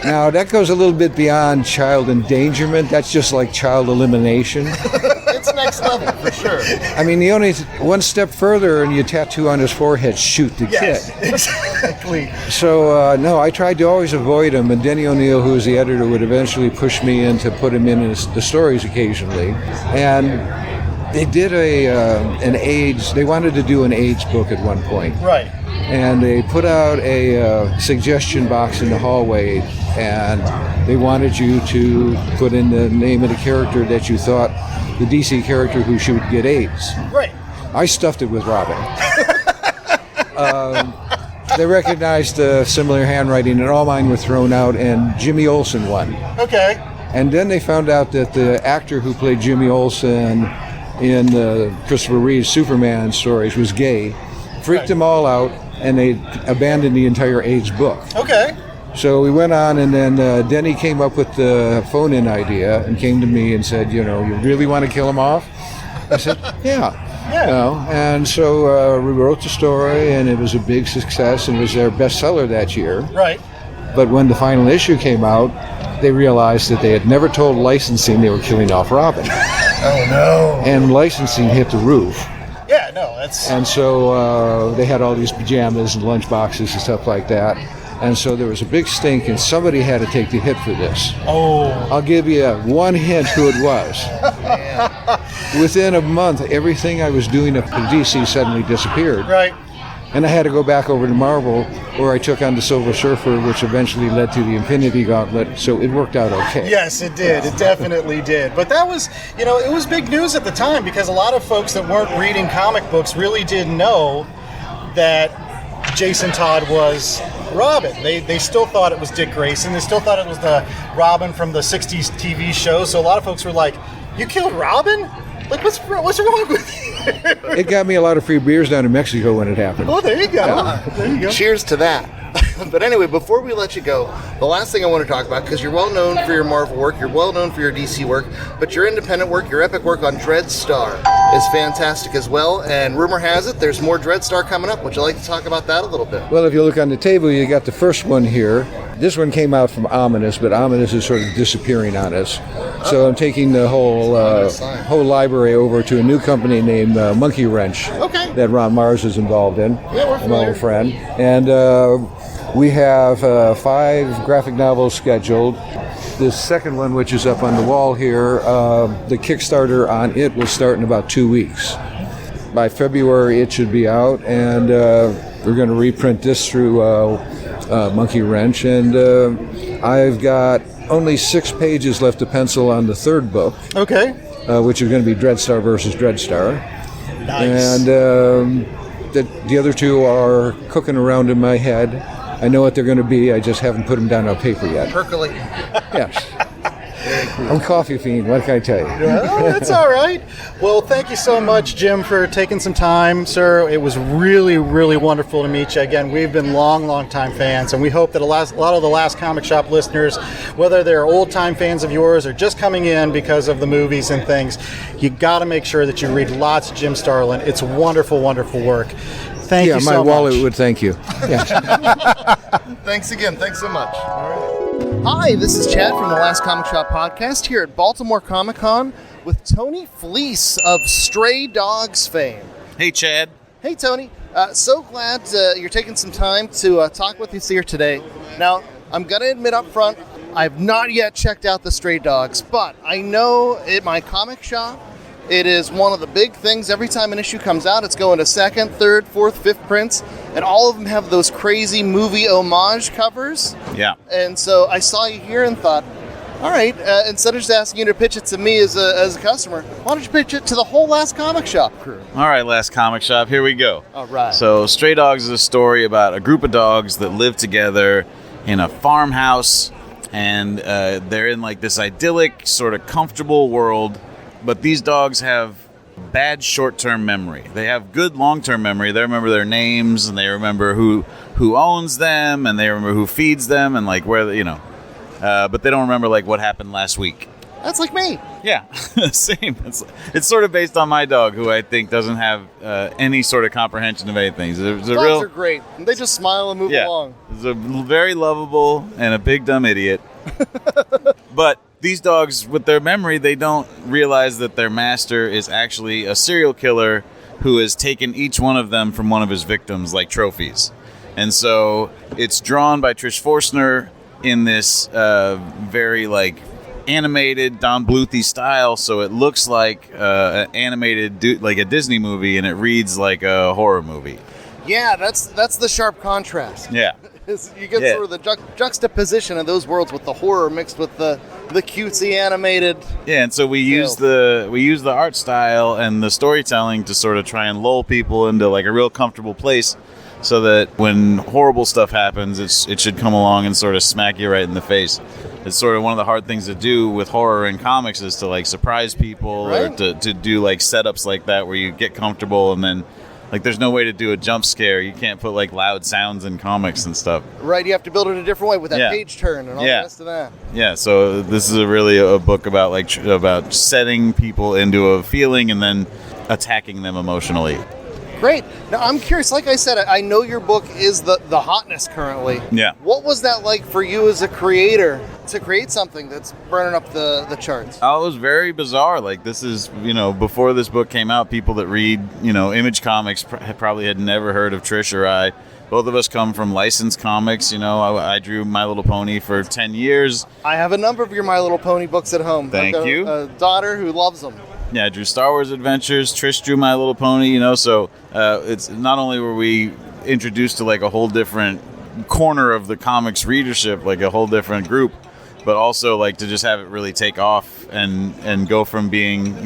H: Now, that goes a little bit beyond child endangerment. That's just like child elimination.
I: It's next level, for sure.
H: I mean, the only one step further and you tattoo on his forehead, shoot the kid.
B: Exactly.
H: So, no, I tried to always avoid him, and Denny O'Neil, who was the editor, would eventually push me in to put him in the stories occasionally. And they did an AIDS, they wanted to do an AIDS book at one point.
B: Right.
H: And they put out a suggestion box in the hallway, and they wanted you to put in the name of the character that you thought, the DC character who should get AIDS.
B: Right.
H: I stuffed it with Robin. They recognized similar handwriting, and all mine were thrown out, and Jimmy Olsen won.
B: Okay.
H: And then they found out that the actor who played Jimmy Olsen in Christopher Reeve's Superman stories was gay, freaked them all out, and they abandoned the entire AIDS book.
B: Okay.
H: So we went on, and then Denny came up with the phone-in idea and came to me and said, you really want to kill him off? I said, yeah. And so we wrote the story, and it was a big success, and it was their bestseller that year.
B: Right.
H: But when the final issue came out, they realized that they had never told licensing they were killing off Robin.
B: Oh, no.
H: And licensing hit the roof.
B: Yeah, no, that's...
H: And so they had all these pajamas and lunch boxes and stuff like that. And so there was a big stink, and somebody had to take the hit for this.
B: Oh.
H: I'll give you one hint who it was. Within a month, everything I was doing at DC suddenly disappeared.
B: Right.
H: And I had to go back over to Marvel, where I took on the Silver Surfer, which eventually led to the Infinity Gauntlet, so it worked out okay.
B: Yes, it did. It definitely did. But that was, it was big news at the time, because a lot of folks that weren't reading comic books really didn't know that Jason Todd was Robin. They still thought it was Dick Grayson. They still thought it was the Robin from the 60s TV show. So a lot of folks were like, you killed Robin? Like, what's wrong with you?
H: It got me a lot of free beers down in Mexico when it happened.
B: Oh, there you go. Yeah. There you go.
I: Cheers to that. But anyway, before we let you go, the last thing I want to talk about, because you're well known for your Marvel work, you're well known for your DC work, but your independent work, your epic work on Dreadstar is fantastic as well. And rumor has it there's more Dreadstar coming up. Would you like to talk about that a little bit?
H: Well, if you look on the table, you got the first one here. This one came out from Ominous, but Ominous is sort of disappearing on us. So I'm taking the whole library over to a new company named Monkey Wrench that Ron Mars is involved in.
I: Yeah, we're familiar.
H: My old friend. And we have 5 graphic novels scheduled. This second one, which is up on the wall here, the Kickstarter on it will start in about 2 weeks. By February, it should be out, and we're going to reprint this through Monkey Wrench. And I've got only 6 pages left to pencil on the third book, which is going to be Dreadstar versus Dreadstar.
B: Nice.
H: And the other 2 are cooking around in my head. I know what they're going to be. I just haven't put them down on paper yet.
I: Percolate.
H: Yes. I'm a coffee fiend. What can I tell you?
B: Well, that's all right. Well, thank you so much, Jim, for taking some time, sir. It was really, really wonderful to meet you. Again, we've been long time fans, and we hope that a lot of the Last Comic Shop listeners, whether they're old-time fans of yours or just coming in because of the movies and things, you got to make sure that you read lots of Jim Starlin. It's wonderful, wonderful work. Thank you so much.
H: Yeah, my wallet would thank you. Yeah.
I: Thanks again. Thanks so much. Hi, this is Chad from the Last Comic Shop podcast here at Baltimore Comic Con with Tony Fleecs of Stray Dogs fame.
J: Hey, Chad.
I: Hey, Tony. So glad you're taking some time to talk with us here today. Now, I'm going to admit up front, I've not yet checked out the Stray Dogs, but I know at my comic shop, it is one of the big things. Every time an issue comes out, it's going to 2nd, 3rd, 4th, 5th prints, and all of them have those crazy movie homage covers.
J: Yeah.
I: And so I saw you here and thought, all right, instead of just asking you to pitch it to me as a customer, why don't you pitch it to the whole Last Comic Shop crew?
J: All right, Last Comic Shop, here we go.
I: All right.
J: So Stray Dogs is a story about a group of dogs that live together in a farmhouse, and they're in like this idyllic, sort of comfortable world. But these dogs have bad short-term memory. They have good long-term memory. They remember their names, and they remember who owns them, and they remember who feeds them, and like where, but they don't remember like what happened last week.
I: That's like me.
J: Yeah, same. It's sort of based on my dog, who I think doesn't have any sort of comprehension of anything.
I: Dogs are great. They just smile and move along.
J: He's a very lovable and a big dumb idiot. But these dogs, with their memory, they don't realize that their master is actually a serial killer who has taken each one of them from one of his victims like trophies. And so it's drawn by Trish Forstner in this very like animated Don Bluth-y style, so it looks like an animated like a Disney movie, and it reads like a horror movie.
I: Yeah, that's the sharp contrast.
J: Yeah.
I: You get sort of the juxtaposition of those worlds with the horror mixed with the cutesy animated.
J: Yeah, and so we use the art style and the storytelling to sort of try and lull people into like a real comfortable place, so that when horrible stuff happens, it should come along and sort of smack you right in the face. It's sort of one of the hard things to do with horror in comics is to like surprise people, right? Or to do like setups like that where you get comfortable and then like there's no way to do a jump scare. You can't put like loud sounds in comics and stuff.
I: Right, you have to build it a different way with that page turn and all the rest of that.
J: Yeah, so this is really a book about about setting people into a feeling and then attacking them emotionally.
I: Great. Now, I'm curious, like I said, I know your book is the hotness currently.
J: Yeah.
I: What was that like for you as a creator to create something that's burning up the charts?
J: Oh, it was very bizarre. Like, this is, before this book came out, people that read, Image Comics probably had never heard of Trish or I. Both of us come from licensed comics. I drew My Little Pony for 10 years.
I: I have a number of your My Little Pony books at home.
J: Thank you.
I: A daughter who loves them.
J: Yeah, I drew Star Wars Adventures. Trish drew My Little Pony, so it's not only were we introduced to like a whole different corner of the comics readership, like a whole different group, but also like to just have it really take off and go from being,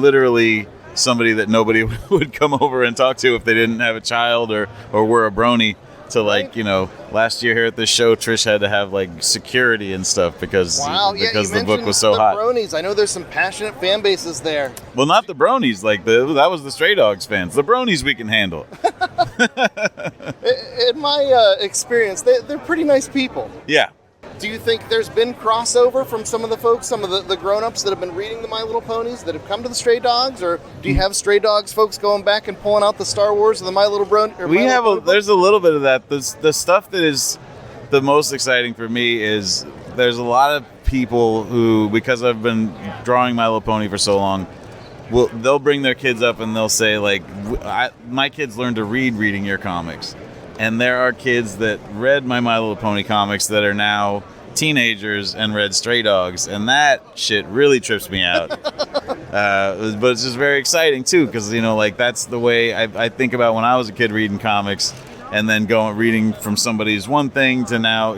J: literally somebody that nobody would come over and talk to if they didn't have a child or were a brony, to like, last year here at the show, Trish had to have like security and stuff because the book was so hot.
I: Bronies. I know there's some passionate fan bases there.
J: Well, not the Bronies. Like that was the Stray Dogs fans. The Bronies we can handle.
I: In my experience, they're pretty nice people.
J: Yeah.
I: Do you think there's been crossover from some of the folks, some of the grown-ups that have been reading the My Little Ponies that have come to the Stray Dogs, or do you have Stray Dogs folks going back and pulling out the Star Wars or the My Little Brony?
J: There's a little bit of that. The stuff that is the most exciting for me is there's a lot of people who, because I've been drawing My Little Pony for so long, they'll bring their kids up and they'll say like, my kids learned to read reading your comics. And there are kids that read My Little Pony comics that are now teenagers and read Stray Dogs, and that shit really trips me out. But it's just very exciting too, because that's the way I think about when I was a kid reading comics, and then reading from somebody's one thing to now,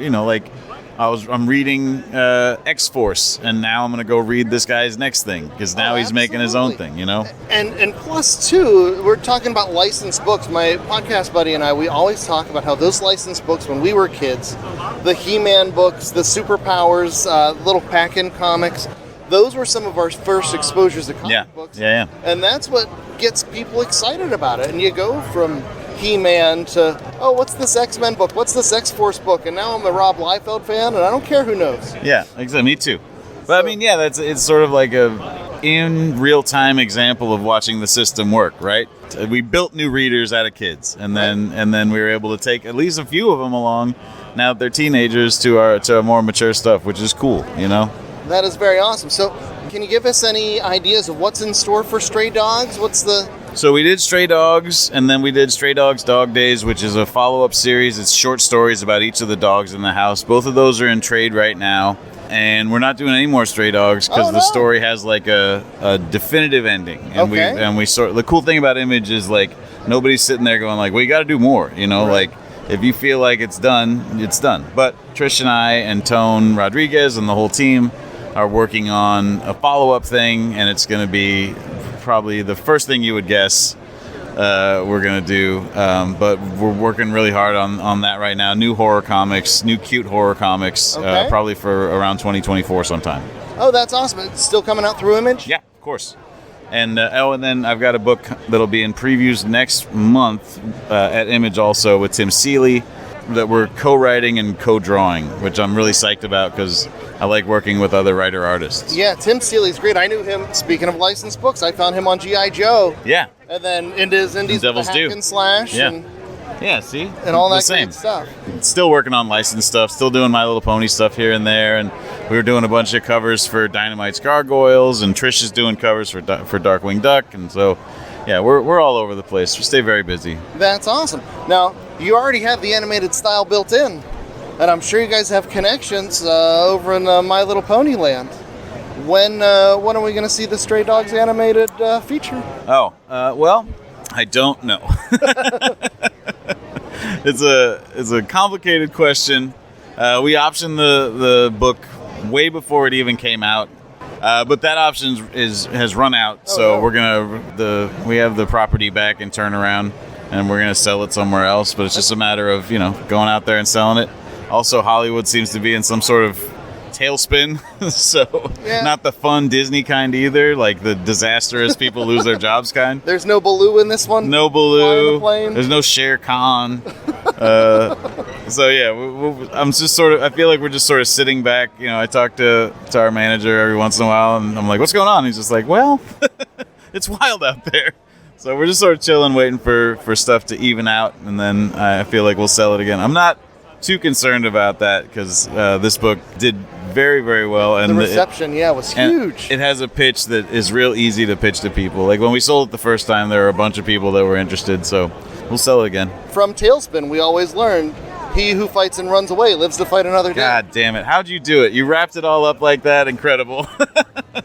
J: I'm reading X-Force, and now I'm going to go read this guy's next thing, because now he's making his own thing,
I: And plus, too, we're talking about licensed books. My podcast buddy and I, we always talk about how those licensed books when we were kids, the He-Man books, the Superpowers, little pack-in comics, those were some of our first exposures to comic books.
J: Yeah.
I: And that's what gets people excited about it. And you go from He-Man to, what's this X-Men book? What's this X-Force book? And now I'm a Rob Liefeld fan, and I don't care who knows.
J: Yeah, exactly. Me too. But it's sort of like a in real-time example of watching the system work, right? We built new readers out of kids, and then we were able to take at least a few of them along. Now that they're teenagers to our more mature stuff, which is cool,
I: That is very awesome. So, can you give us any ideas of what's in store for Stray Dogs?
J: So we did Stray Dogs, and then we did Stray Dogs Dog Days, which is a follow-up series. It's short stories about each of the dogs in the house. Both of those are in trade right now, and we're not doing any more Stray Dogs because the story has like a definitive ending. And the cool thing about Image is like nobody's sitting there going like, well, you got to do more, Right. Like if you feel like it's done, it's done. But Trish and I and Tone Rodriguez and the whole team are working on a follow-up thing, and it's going to be probably the first thing you would guess we're going to do. But we're working really hard on that right now. New cute horror comics, probably for around 2024 sometime.
I: Oh, that's awesome. It's still coming out through Image?
J: Yeah, of course. And then I've got a book that'll be in previews next month at Image also with Tim Seeley that we're co-writing and co-drawing, which I'm really psyched about because I like working with other writer-artists.
I: Yeah, Tim Seeley's great. I knew him, speaking of licensed books, I found him on G.I. Joe.
J: Yeah.
I: And then into his indies with the Hack and Slash.
J: Yeah. See?
I: And all that great stuff.
J: Still working on licensed stuff, still doing My Little Pony stuff here and there, and we were doing a bunch of covers for Dynamite's Gargoyles, and Trish is doing covers for Darkwing Duck, and so, yeah, we're all over the place. We stay very busy.
I: That's awesome. Now, you already have the animated style built in, and I'm sure you guys have connections over in My Little Pony land. When are we going to see the Stray Dogs animated feature?
J: Well, I don't know. It's a complicated question. We optioned the book way before it even came out, but that option has run out. We have the property back in turnaround, and we're gonna sell it somewhere else. But it's just a matter of going out there and selling it. Also, Hollywood seems to be in some sort of tailspin, so not the fun Disney kind either, like the disastrous people lose their jobs kind.
I: There's no Baloo in this one?
J: No Baloo. There's no Shere Khan. So yeah, I'm just I feel like we're just sort of sitting back. I talk to our manager every once in a while, and I'm like, what's going on? He's just like, well, it's wild out there. So we're just sort of chilling, waiting for stuff to even out, and then I feel like we'll sell it again. I'm not too concerned about that because this book did very, very well, and
I: the reception was huge.
J: It has a pitch that is real easy to pitch to people. Like when we sold it the first time, there were a bunch of people that were interested, so we'll sell it again.
I: From Tailspin, we always learned, he who fights and runs away lives to fight another day.
J: God damn it. How'd you do it? You wrapped it all up like that? Incredible.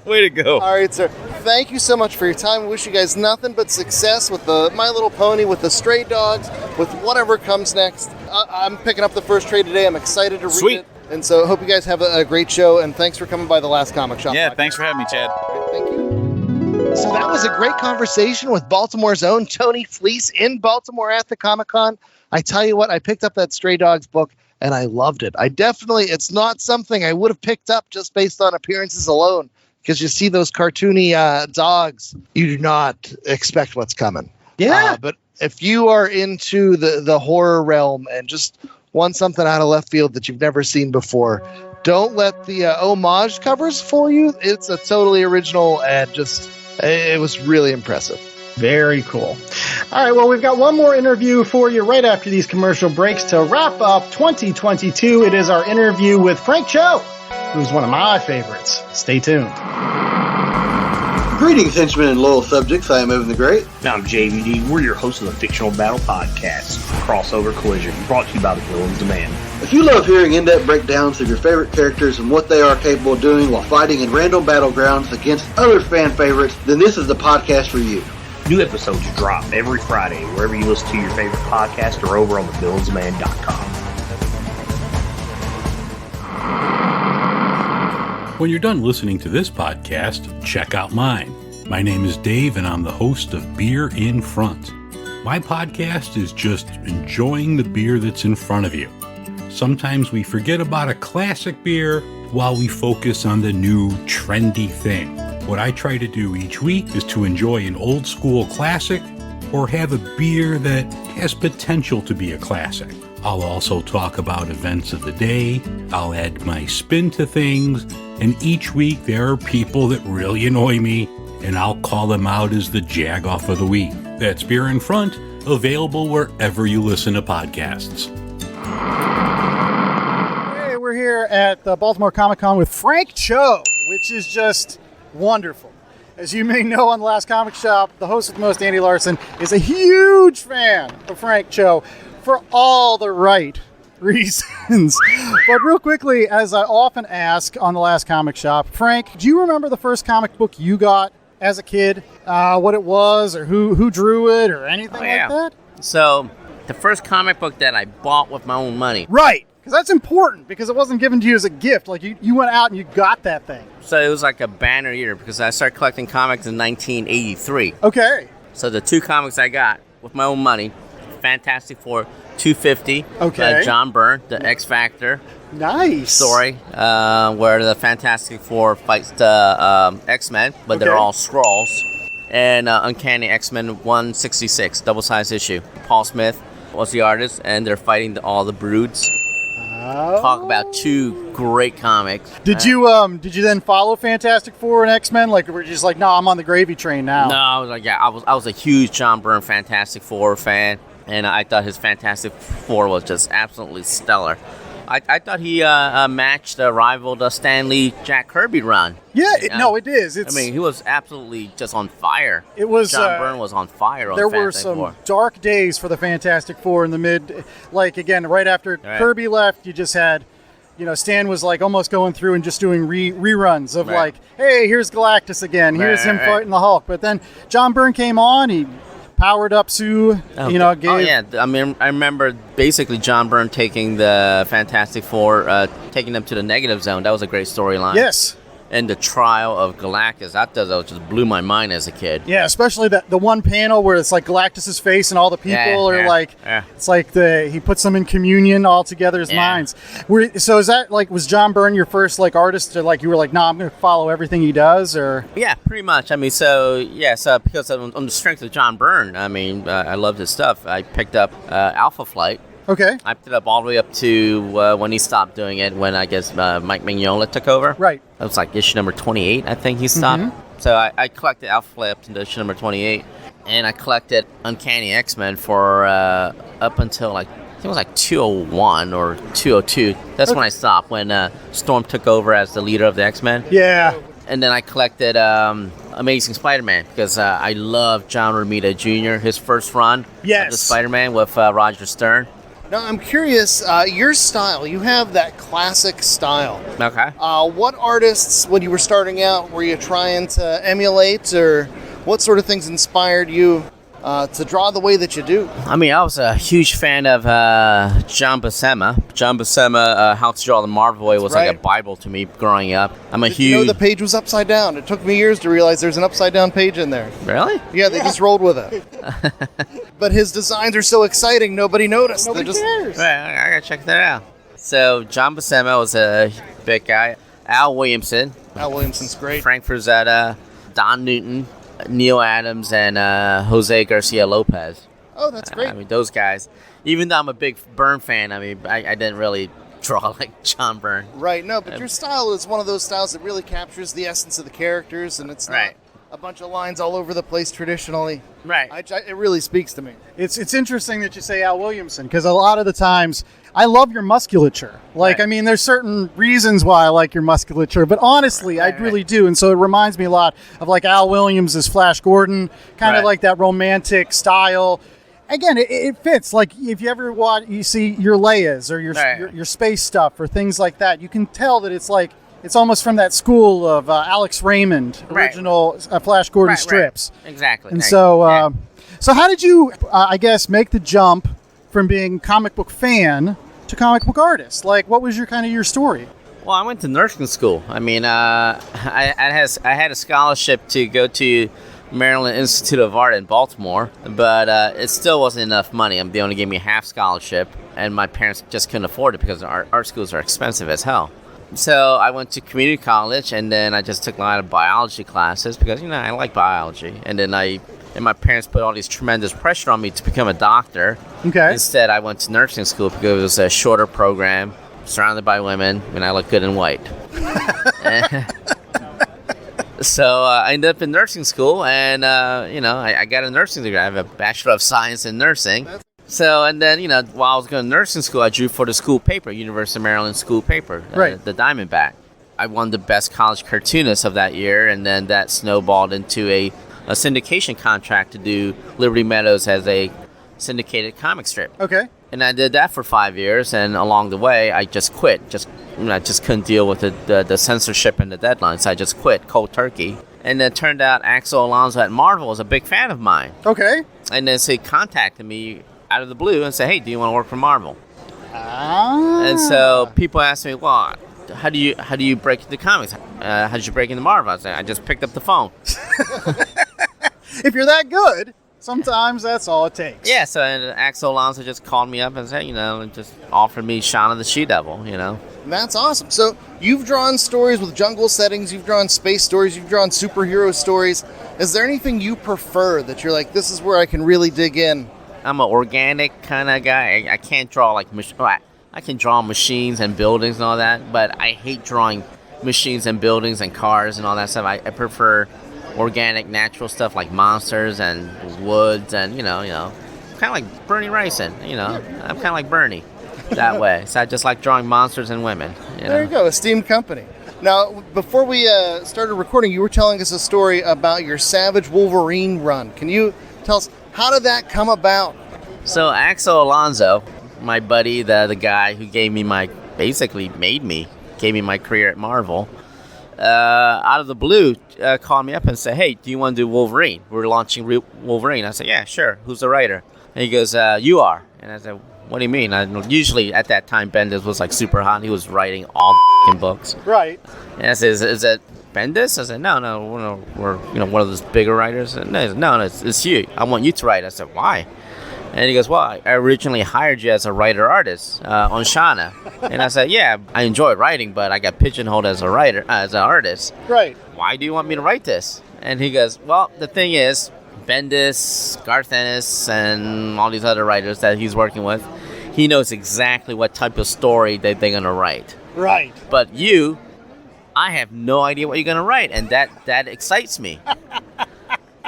J: Way to go.
I: All right, sir. Thank you so much for your time. We wish you guys nothing but success with the My Little Pony, with the Stray Dogs, with whatever comes next. I'm picking up the first trade today. I'm excited to read it. And so I hope you guys have a great show, and thanks for coming by the Last Comic Shop.
J: Yeah, thanks for having me, Chad.
I: Right, thank you.
C: So that was a great conversation with Baltimore's own Tony Fleecs in Baltimore at the Comic Con. I tell you what, I picked up that Stray Dogs book and I loved it. It's not something I would have picked up just based on appearances alone, because you see those cartoony dogs, you do not expect what's coming.
B: Yeah.
C: But if you are into the horror realm and just want something out of left field that you've never seen before, don't let the homage covers fool you. It's a totally original and it was really impressive.
B: Very cool. All right, well, we've got one more interview for you right after these commercial breaks to wrap up 2022. It is our interview with Frank Cho, who's one of my favorites. Stay tuned.
K: Greetings, henchmen and loyal subjects. I am Evan the Great.
L: I'm JVD. We're your hosts of the Fictional Battle Podcast, Crossover Collision, brought to you by the Villains Demand.
K: If you love hearing in-depth breakdowns of your favorite characters and what they are capable of doing while fighting in random battlegrounds against other fan favorites, then this is the podcast for you.
L: New episodes drop every Friday wherever you listen to your favorite podcast or over on thevillansdemand.com.
M: When you're done listening to this podcast, check out mine. My name is Dave, and I'm the host of Beer in Front. My podcast is just enjoying the beer that's in front of you. Sometimes we forget about a classic beer while we focus on the new trendy thing. What I try to do each week is to enjoy an old school classic or have a beer that has potential to be a classic. I'll also talk about events of the day, I'll add my spin to things, and each week there are people that really annoy me, and I'll call them out as the jag-off of the week. That's Beer in Front, available wherever you listen to podcasts.
B: Hey, we're here at the Baltimore Comic Con with Frank Cho, which is just wonderful. As you may know, on the last Comic Shop, the host with the most, Andy Larson, is a huge fan of Frank Cho for all the right reasons. But real quickly, as I often ask on the last Comic Shop, Frank, do you remember the first comic book you got as a kid? What it was, or who drew it, or anything like that?
N: So, the first comic book that I bought with my own money.
B: Right, because that's important, because it wasn't given to you as a gift. Like, you went out and you got that thing.
N: So it was like a banner year, because I started collecting comics in 1983.
B: Okay.
N: So the two comics I got with my own money, Fantastic Four 250,
B: okay.
N: John Byrne, the X Factor
B: nice
N: story, where the Fantastic Four fights the X-Men, but they're all Skrulls, and Uncanny X-Men 166, double-sized issue. Paul Smith was the artist, and they're fighting all the Broods. Talk about two great comics.
B: Did you then follow Fantastic Four and X-Men? Like, were you just like, no, I'm on the gravy train now?
N: No, I was like, I was a huge John Byrne Fantastic Four fan, and I thought his Fantastic Four was just absolutely stellar. I thought he rivaled Stan Lee Jack Kirby run.
B: Yeah, it is.
N: I mean, he was absolutely just on fire.
B: It was
N: John Byrne was on fire.
B: There were some dark days for the Fantastic Four in the mid, like again, right after Kirby left, you just had, Stan was like almost going through and just doing reruns of like, hey, here's Galactus again, here's him fighting the Hulk. But then John Byrne came on, he powered up Sue, gave...
N: Oh, yeah. I mean, I remember basically John Byrne taking the Fantastic Four, taking them to the negative zone. That was a great storyline.
B: Yes.
N: And the trial of Galactus, that just blew my mind as a kid.
B: Yeah, especially the one panel where it's like Galactus's face and all the people it's like he puts them in communion all together as minds. So is that like, was John Byrne your first like artist, or like you were like, nah, I'm going to follow everything he does, or?
N: Yeah, pretty much. I mean, because on the strength of John Byrne, I mean, I loved his stuff. I picked up Alpha Flight.
B: Okay.
N: I picked it up all the way up to when he stopped doing it, when I guess Mike Mignola took over.
B: Right.
N: That was like issue number 28, I think he stopped. Mm-hmm. So I collected Alpha Flight up to issue number 28, and I collected Uncanny X-Men for up until like, I think it was like 201 or 202. That's when I stopped, when Storm took over as the leader of the X-Men.
B: Yeah.
N: And then I collected Amazing Spider-Man, because I love John Romita Jr., his first run of the Spider-Man with Roger Stern.
I: Now, I'm curious, your style, you have that classic style.
N: Okay.
I: What artists, when you were starting out, were you trying to emulate, or what sort of things inspired you? to draw the way that you do?
N: I mean, I was a huge fan of John Buscema. John Buscema, How to Draw the Marvel Way was like a Bible to me growing up. I'm a
I: Did
N: huge...
I: you know the page was upside down? It took me years to realize there's an upside down page in there.
N: Really?
I: Yeah, they just rolled with it. But his designs are so exciting, nobody noticed.
B: Nobody cares.
N: Right, I gotta check that out. So, John Buscema was a big guy. Al Williamson's
I: great.
N: Frank Frazetta, Don Newton, Neil Adams, and Jose Garcia Lopez.
I: Oh, that's great.
N: I mean, those guys. Even though I'm a big Byrne fan, I mean, I didn't really draw like John Byrne.
I: Right, no, but your style is one of those styles that really captures the essence of the characters, and it's not a bunch of lines all over the place traditionally.
N: Right.
I: It really speaks to me.
B: It's interesting that you say Al Williamson, because a lot of the times I love your musculature. Like, I mean, there's certain reasons why I like your musculature, but honestly, I really do. And so it reminds me a lot of like Al Williams as Flash Gordon, kind of like that romantic style. Again, it fits. Like if you ever you see your Leias or your space stuff or things like that, you can tell that it's almost from that school of Alex Raymond, original Flash Gordon strips.
N: Exactly.
B: And so, so how did you, I guess, make the jump from being comic book fan to comic book artist? Like, what was your story?
N: Well, I went to nursing school. I mean, I had a scholarship to go to Maryland Institute of Art in Baltimore, but it still wasn't enough money. They only gave me a half scholarship, and my parents just couldn't afford it because art schools are expensive as hell. So I went to community college, and then I just took a lot of biology classes because, I like biology. And then my parents put all these tremendous pressure on me to become a doctor.
B: Okay.
N: Instead, I went to nursing school because it was a shorter program, surrounded by women, and I look good in white. So I ended up in nursing school, and, I got a nursing degree. I have a Bachelor of Science in Nursing. So, and then, while I was going to nursing school, I drew for the school paper, University of Maryland school paper, the Diamondback. I won the best college cartoonist of that year, and then that snowballed into a syndication contract to do Liberty Meadows as a syndicated comic strip.
B: Okay.
N: And I did that for 5 years, and along the way, I just quit. I just couldn't deal with the censorship and the deadlines, so I just quit cold turkey. And then it turned out Axel Alonso at Marvel was a big fan of mine.
B: Okay.
N: And then so he contacted me out of the blue and said, "Hey, do you want to work for Marvel?" And so people ask me, "Well, how do you break into comics? How did you break into Marvel?" I said, "I just picked up the phone."
B: If you're that good, sometimes that's all it takes.
N: Yeah. So Axel Alonso just called me up and said, and just offered me Shaun of the She-Devil.
I: That's awesome. So you've drawn stories with jungle settings, you've drawn space stories, you've drawn superhero stories. Is there anything you prefer that you're like, this is where I can really dig in?
N: I'm an organic kind of guy. I can't draw I can draw machines and buildings and all that, but I hate drawing machines and buildings and cars and all that stuff. I prefer organic, natural stuff like monsters and woods and, kind of like Bernie Ricin, I'm kind of like Bernie that way. So I just like drawing monsters and women.
I: There you go, esteemed company. Now, before we started recording, you were telling us a story about your Savage Wolverine run. Can you tell us, how did that come about?
N: So Axel Alonso, my buddy, the guy who gave me my career at Marvel, out of the blue, called me up and said, "Hey, do you want to do Wolverine? We're launching Wolverine." I said, "Yeah, sure. Who's the writer?" And he goes, "You are." And I said, "What do you mean?" Usually at that time, Bendis was like super hot. He was writing all the books.
B: Right.
N: And I said, "Is it Bendis?" I said, "No, we're one of those bigger writers." And no, it's you. I want you to write. I said, "Why?" And he goes, "Well, I originally hired you as a writer-artist on Shauna." And I said, "Yeah, I enjoy writing, but I got pigeonholed as an artist.
B: Right.
N: Why do you want me to write this?" And he goes, "Well, the thing is, Bendis, Garth Ennis, and all these other writers that he's working with, he knows exactly what type of story that they're going to write.
B: Right.
N: But I have no idea what you're going to write, and that excites me.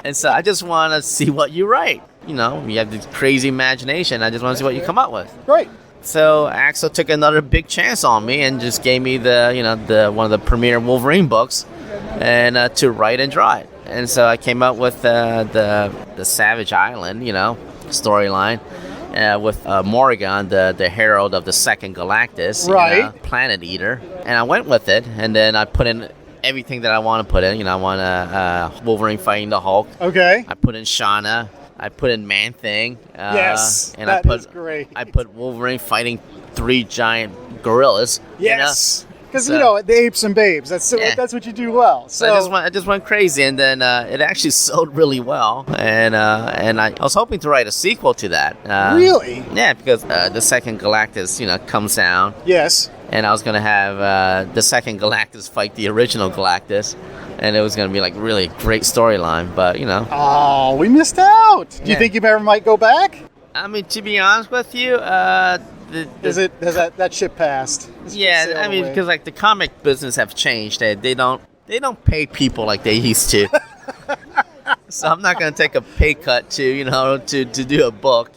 N: And so I just want to see what you write. You have this crazy imagination. I just want to see what you come up with."
B: Right.
N: So Axel took another big chance on me and just gave me the one of the premier Wolverine books, and to write and draw it. And so I came up with the Savage Island, storyline, with Morrigan, the herald of the Second Galactus,
B: right,
N: Planet Eater, and I went with it. And then I put in everything that I want to put in. I want Wolverine fighting the Hulk.
B: Okay.
N: I put in Shauna. I put in Man-Thing.
O: Yes,
N: and
O: that is great.
N: I put Wolverine fighting 3 giant gorillas.
O: Yes. Because
N: So-
O: the apes and babes. That's what you do well.
N: So I just went crazy, and then it actually sold really well, and I was hoping to write a sequel to that.
O: Really?
N: Yeah, because the second Galactus, comes down,
O: Yes.
N: and I was gonna have the second Galactus fight the original Galactus, and it was gonna be like really great storyline. But
O: Oh, we missed out. Do you
N: Yeah.
O: think you ever might go back?
N: I mean, to be honest with you,
O: Has that ship passed?
N: yeah,
O: sailed
N: I mean,
O: away?
N: because like the comic business have changed. They don't pay people like they used to. So I'm not gonna take a pay cut to do a book.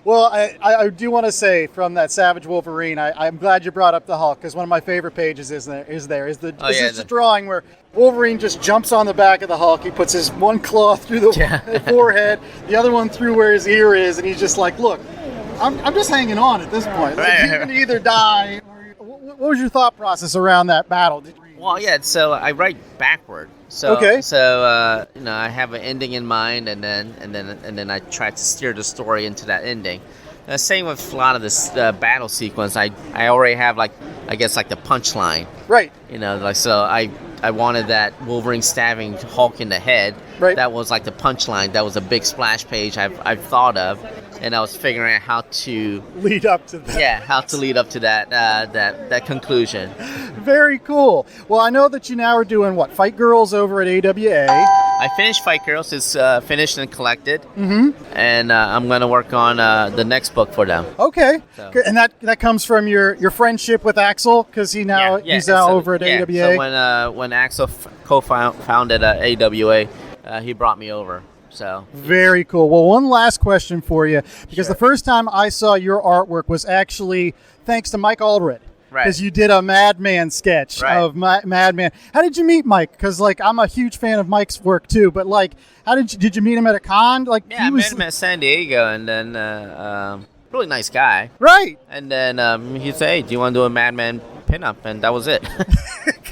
O: Well, I do want to say from that Savage Wolverine, I'm glad you brought up the Hulk, because one of my favorite pages is the drawing where Wolverine just jumps on the back of the Hulk. He puts his one claw through the forehead, the other one through where his ear is, and he's just like, look, I'm just hanging on at this point. Like, you can either die or... What was your thought process around that battle?
N: Well, yeah. So I write backward. So
O: Okay.
N: So I have an ending in mind, and then I try to steer the story into that ending. Same with a lot of this battle sequence. I already have the punchline.
O: Right.
N: So I wanted that Wolverine stabbing Hulk in the head.
O: Right.
N: That was like the punchline. That was a big splash page I've thought of, and I was figuring out how to
O: lead up to that.
N: Yeah, how to lead up to that conclusion.
O: Very cool. Well, I know that you now are doing Fight Girls over at AWA.
N: I finished Fight Girls. It's finished and collected.
O: Mm-hmm.
N: And I'm going to work on the next book for them.
O: Okay.
N: So-
O: Good. And that comes from your friendship with Axel, because he's now over at AWA.
N: So when Axel co-founded AWA, he brought me over. So
O: Very cool. Well, one last question for you, because the first time I saw your artwork was actually thanks to Mike Allred.
N: Right.
O: Because you did a Madman sketch of Madman. How did you meet Mike? Because I'm a huge fan of Mike's work too. But how did you meet him at a con?
N: I met him at San Diego, and then really nice guy.
O: Right.
N: And then he said, "Hey, do you want to do a Madman pinup?" And that was it.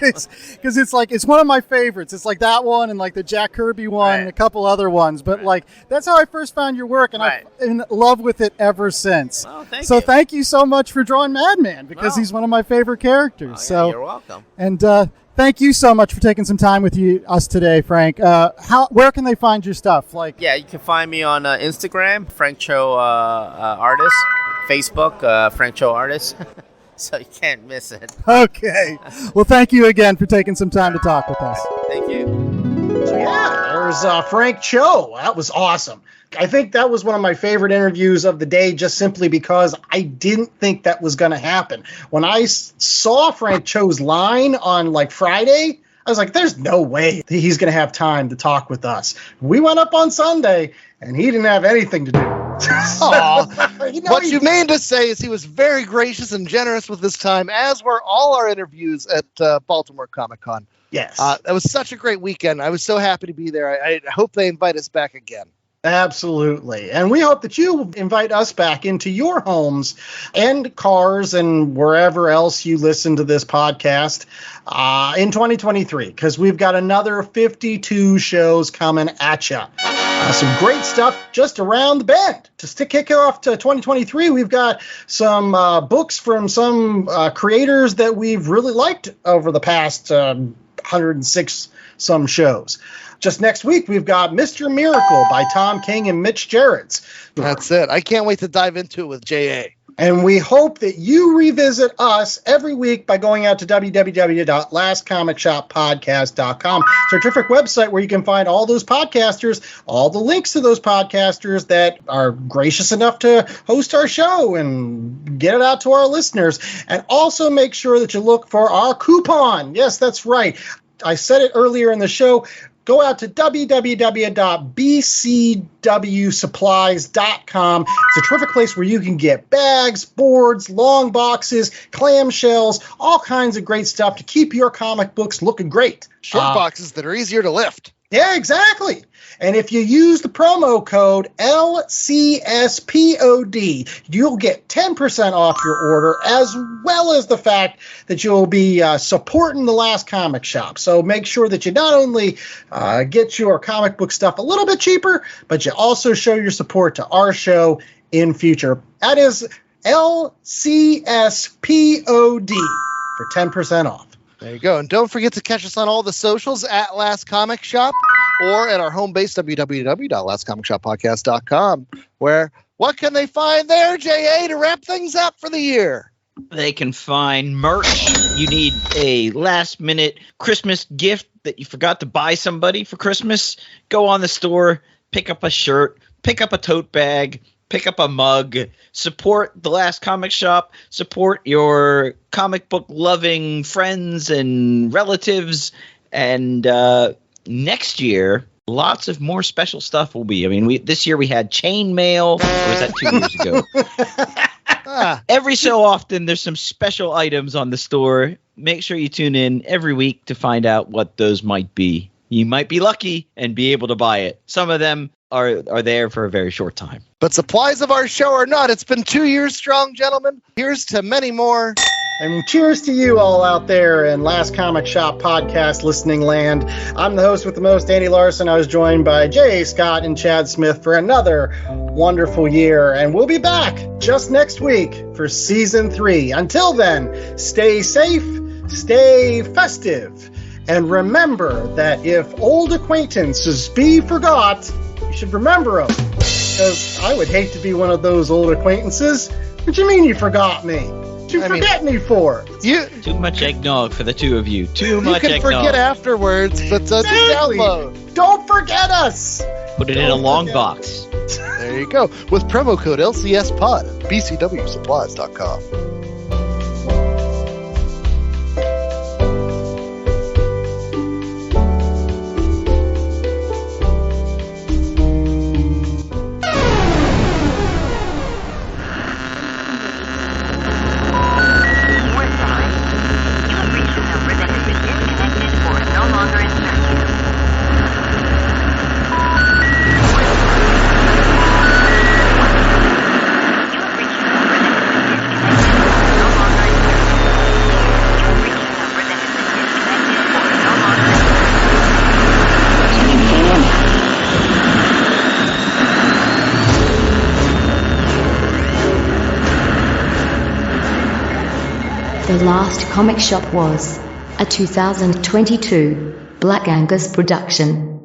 O: Because it's one of my favorites. It's like that one and the Jack Kirby one and a couple other ones. But that's how I first found your work, and I'm in love with it ever since.
N: Oh, thank
O: so
N: you.
O: thank you so much for drawing Madman, because he's one of my favorite characters.
N: You're welcome.
O: And thank you so much for taking some time with us today, Frank. Where can they find your stuff?
N: Yeah, you can find me on Instagram, Frank Cho Artist, Facebook, Frank Cho Artist. So you can't miss it.
O: Okay. Well, thank you again for taking some time to talk with us.
N: Thank you.
B: So yeah, there's Frank Cho. That was awesome. I think that was one of my favorite interviews of the day, just simply because I didn't think that was going to happen. When I saw Frank Cho's line on Friday, I was like, there's no way he's going to have time to talk with us. We went up on Sunday, and he didn't have anything to do.
C: What you mean to say is he was very gracious and generous with his time, as were all our interviews at Baltimore Comic Con.
B: Yes.
C: It was such a great weekend. I was so happy to be there. I hope they invite us back again.
B: Absolutely. And we hope that you invite us back into your homes and cars and wherever else you listen to this podcast in 2023, because we've got another 52 shows coming at you. Some great stuff just around the bend. To kick off to 2023, we've got some books from some creators that we've really liked over the past 106 some shows. Just next week, we've got Mr. Miracle by Tom King and Mitch Gerrits.
C: That's it. I can't wait to dive into it with J.A.
B: And we hope that you revisit us every week by going out to www.lastcomicshoppodcast.com. It's our terrific website where you can find all those podcasters, all the links to those podcasters that are gracious enough to host our show and get it out to our listeners. And also make sure that you look for our coupon. Yes, that's right. I said it earlier in the show. Go out to www.bcwsupplies.com. It's a terrific place where you can get bags, boards, long boxes, clamshells, all kinds of great stuff to keep your comic books looking great.
C: Short boxes that are easier to lift.
B: Yeah, exactly. And if you use the promo code LCSPOD, you'll get 10% off your order, as well as the fact that you'll be supporting the Last Comic Shop. So make sure that you not only get your comic book stuff a little bit cheaper, but you also show your support to our show in future. That is LCSPOD for 10% off.
C: There you go. And don't forget to catch us on all the socials at Last Comic Shop or at our home base, www.lastcomicshoppodcast.com, where what can they find there, J.A., to wrap things up for the year?
D: They can find merch. You need a last-minute Christmas gift that you forgot to buy somebody for Christmas. Go on the store, pick up a shirt, pick up a tote bag, pick up a mug, support the Last Comic Shop, support your comic book loving friends and relatives, and next year, lots of more special stuff will be. I mean, this year we had chain mail, or was that 2 years ago? Every so often, there's some special items on the store. Make sure you tune in every week to find out what those might be. You might be lucky and be able to buy it. Some of them are there for a very short time.
C: But supplies of our show are not. It's been 2 years strong, gentlemen. Here's to many more.
B: And cheers to you all out there in Last Comic Shop podcast listening land. I'm the host with the most, Andy Larson. I was joined by J.A. Scott and Chad Smith for another wonderful year. And we'll be back just next week for season 3. Until then, stay safe, stay festive, and remember that if old acquaintances be forgot, you should remember them. Because I would hate to be one of those old acquaintances. What do you mean you forgot me? What you forget me for?
D: Too much eggnog for the two of you. Too much eggnog.
C: You can forget afterwards, but just download.
B: Don't forget us.
D: Put it in a long box.
C: There you go. With promo code LCSPOD at bcwsupplies.com.
A: The Last Comic Shop was a 2022 Black Angus production.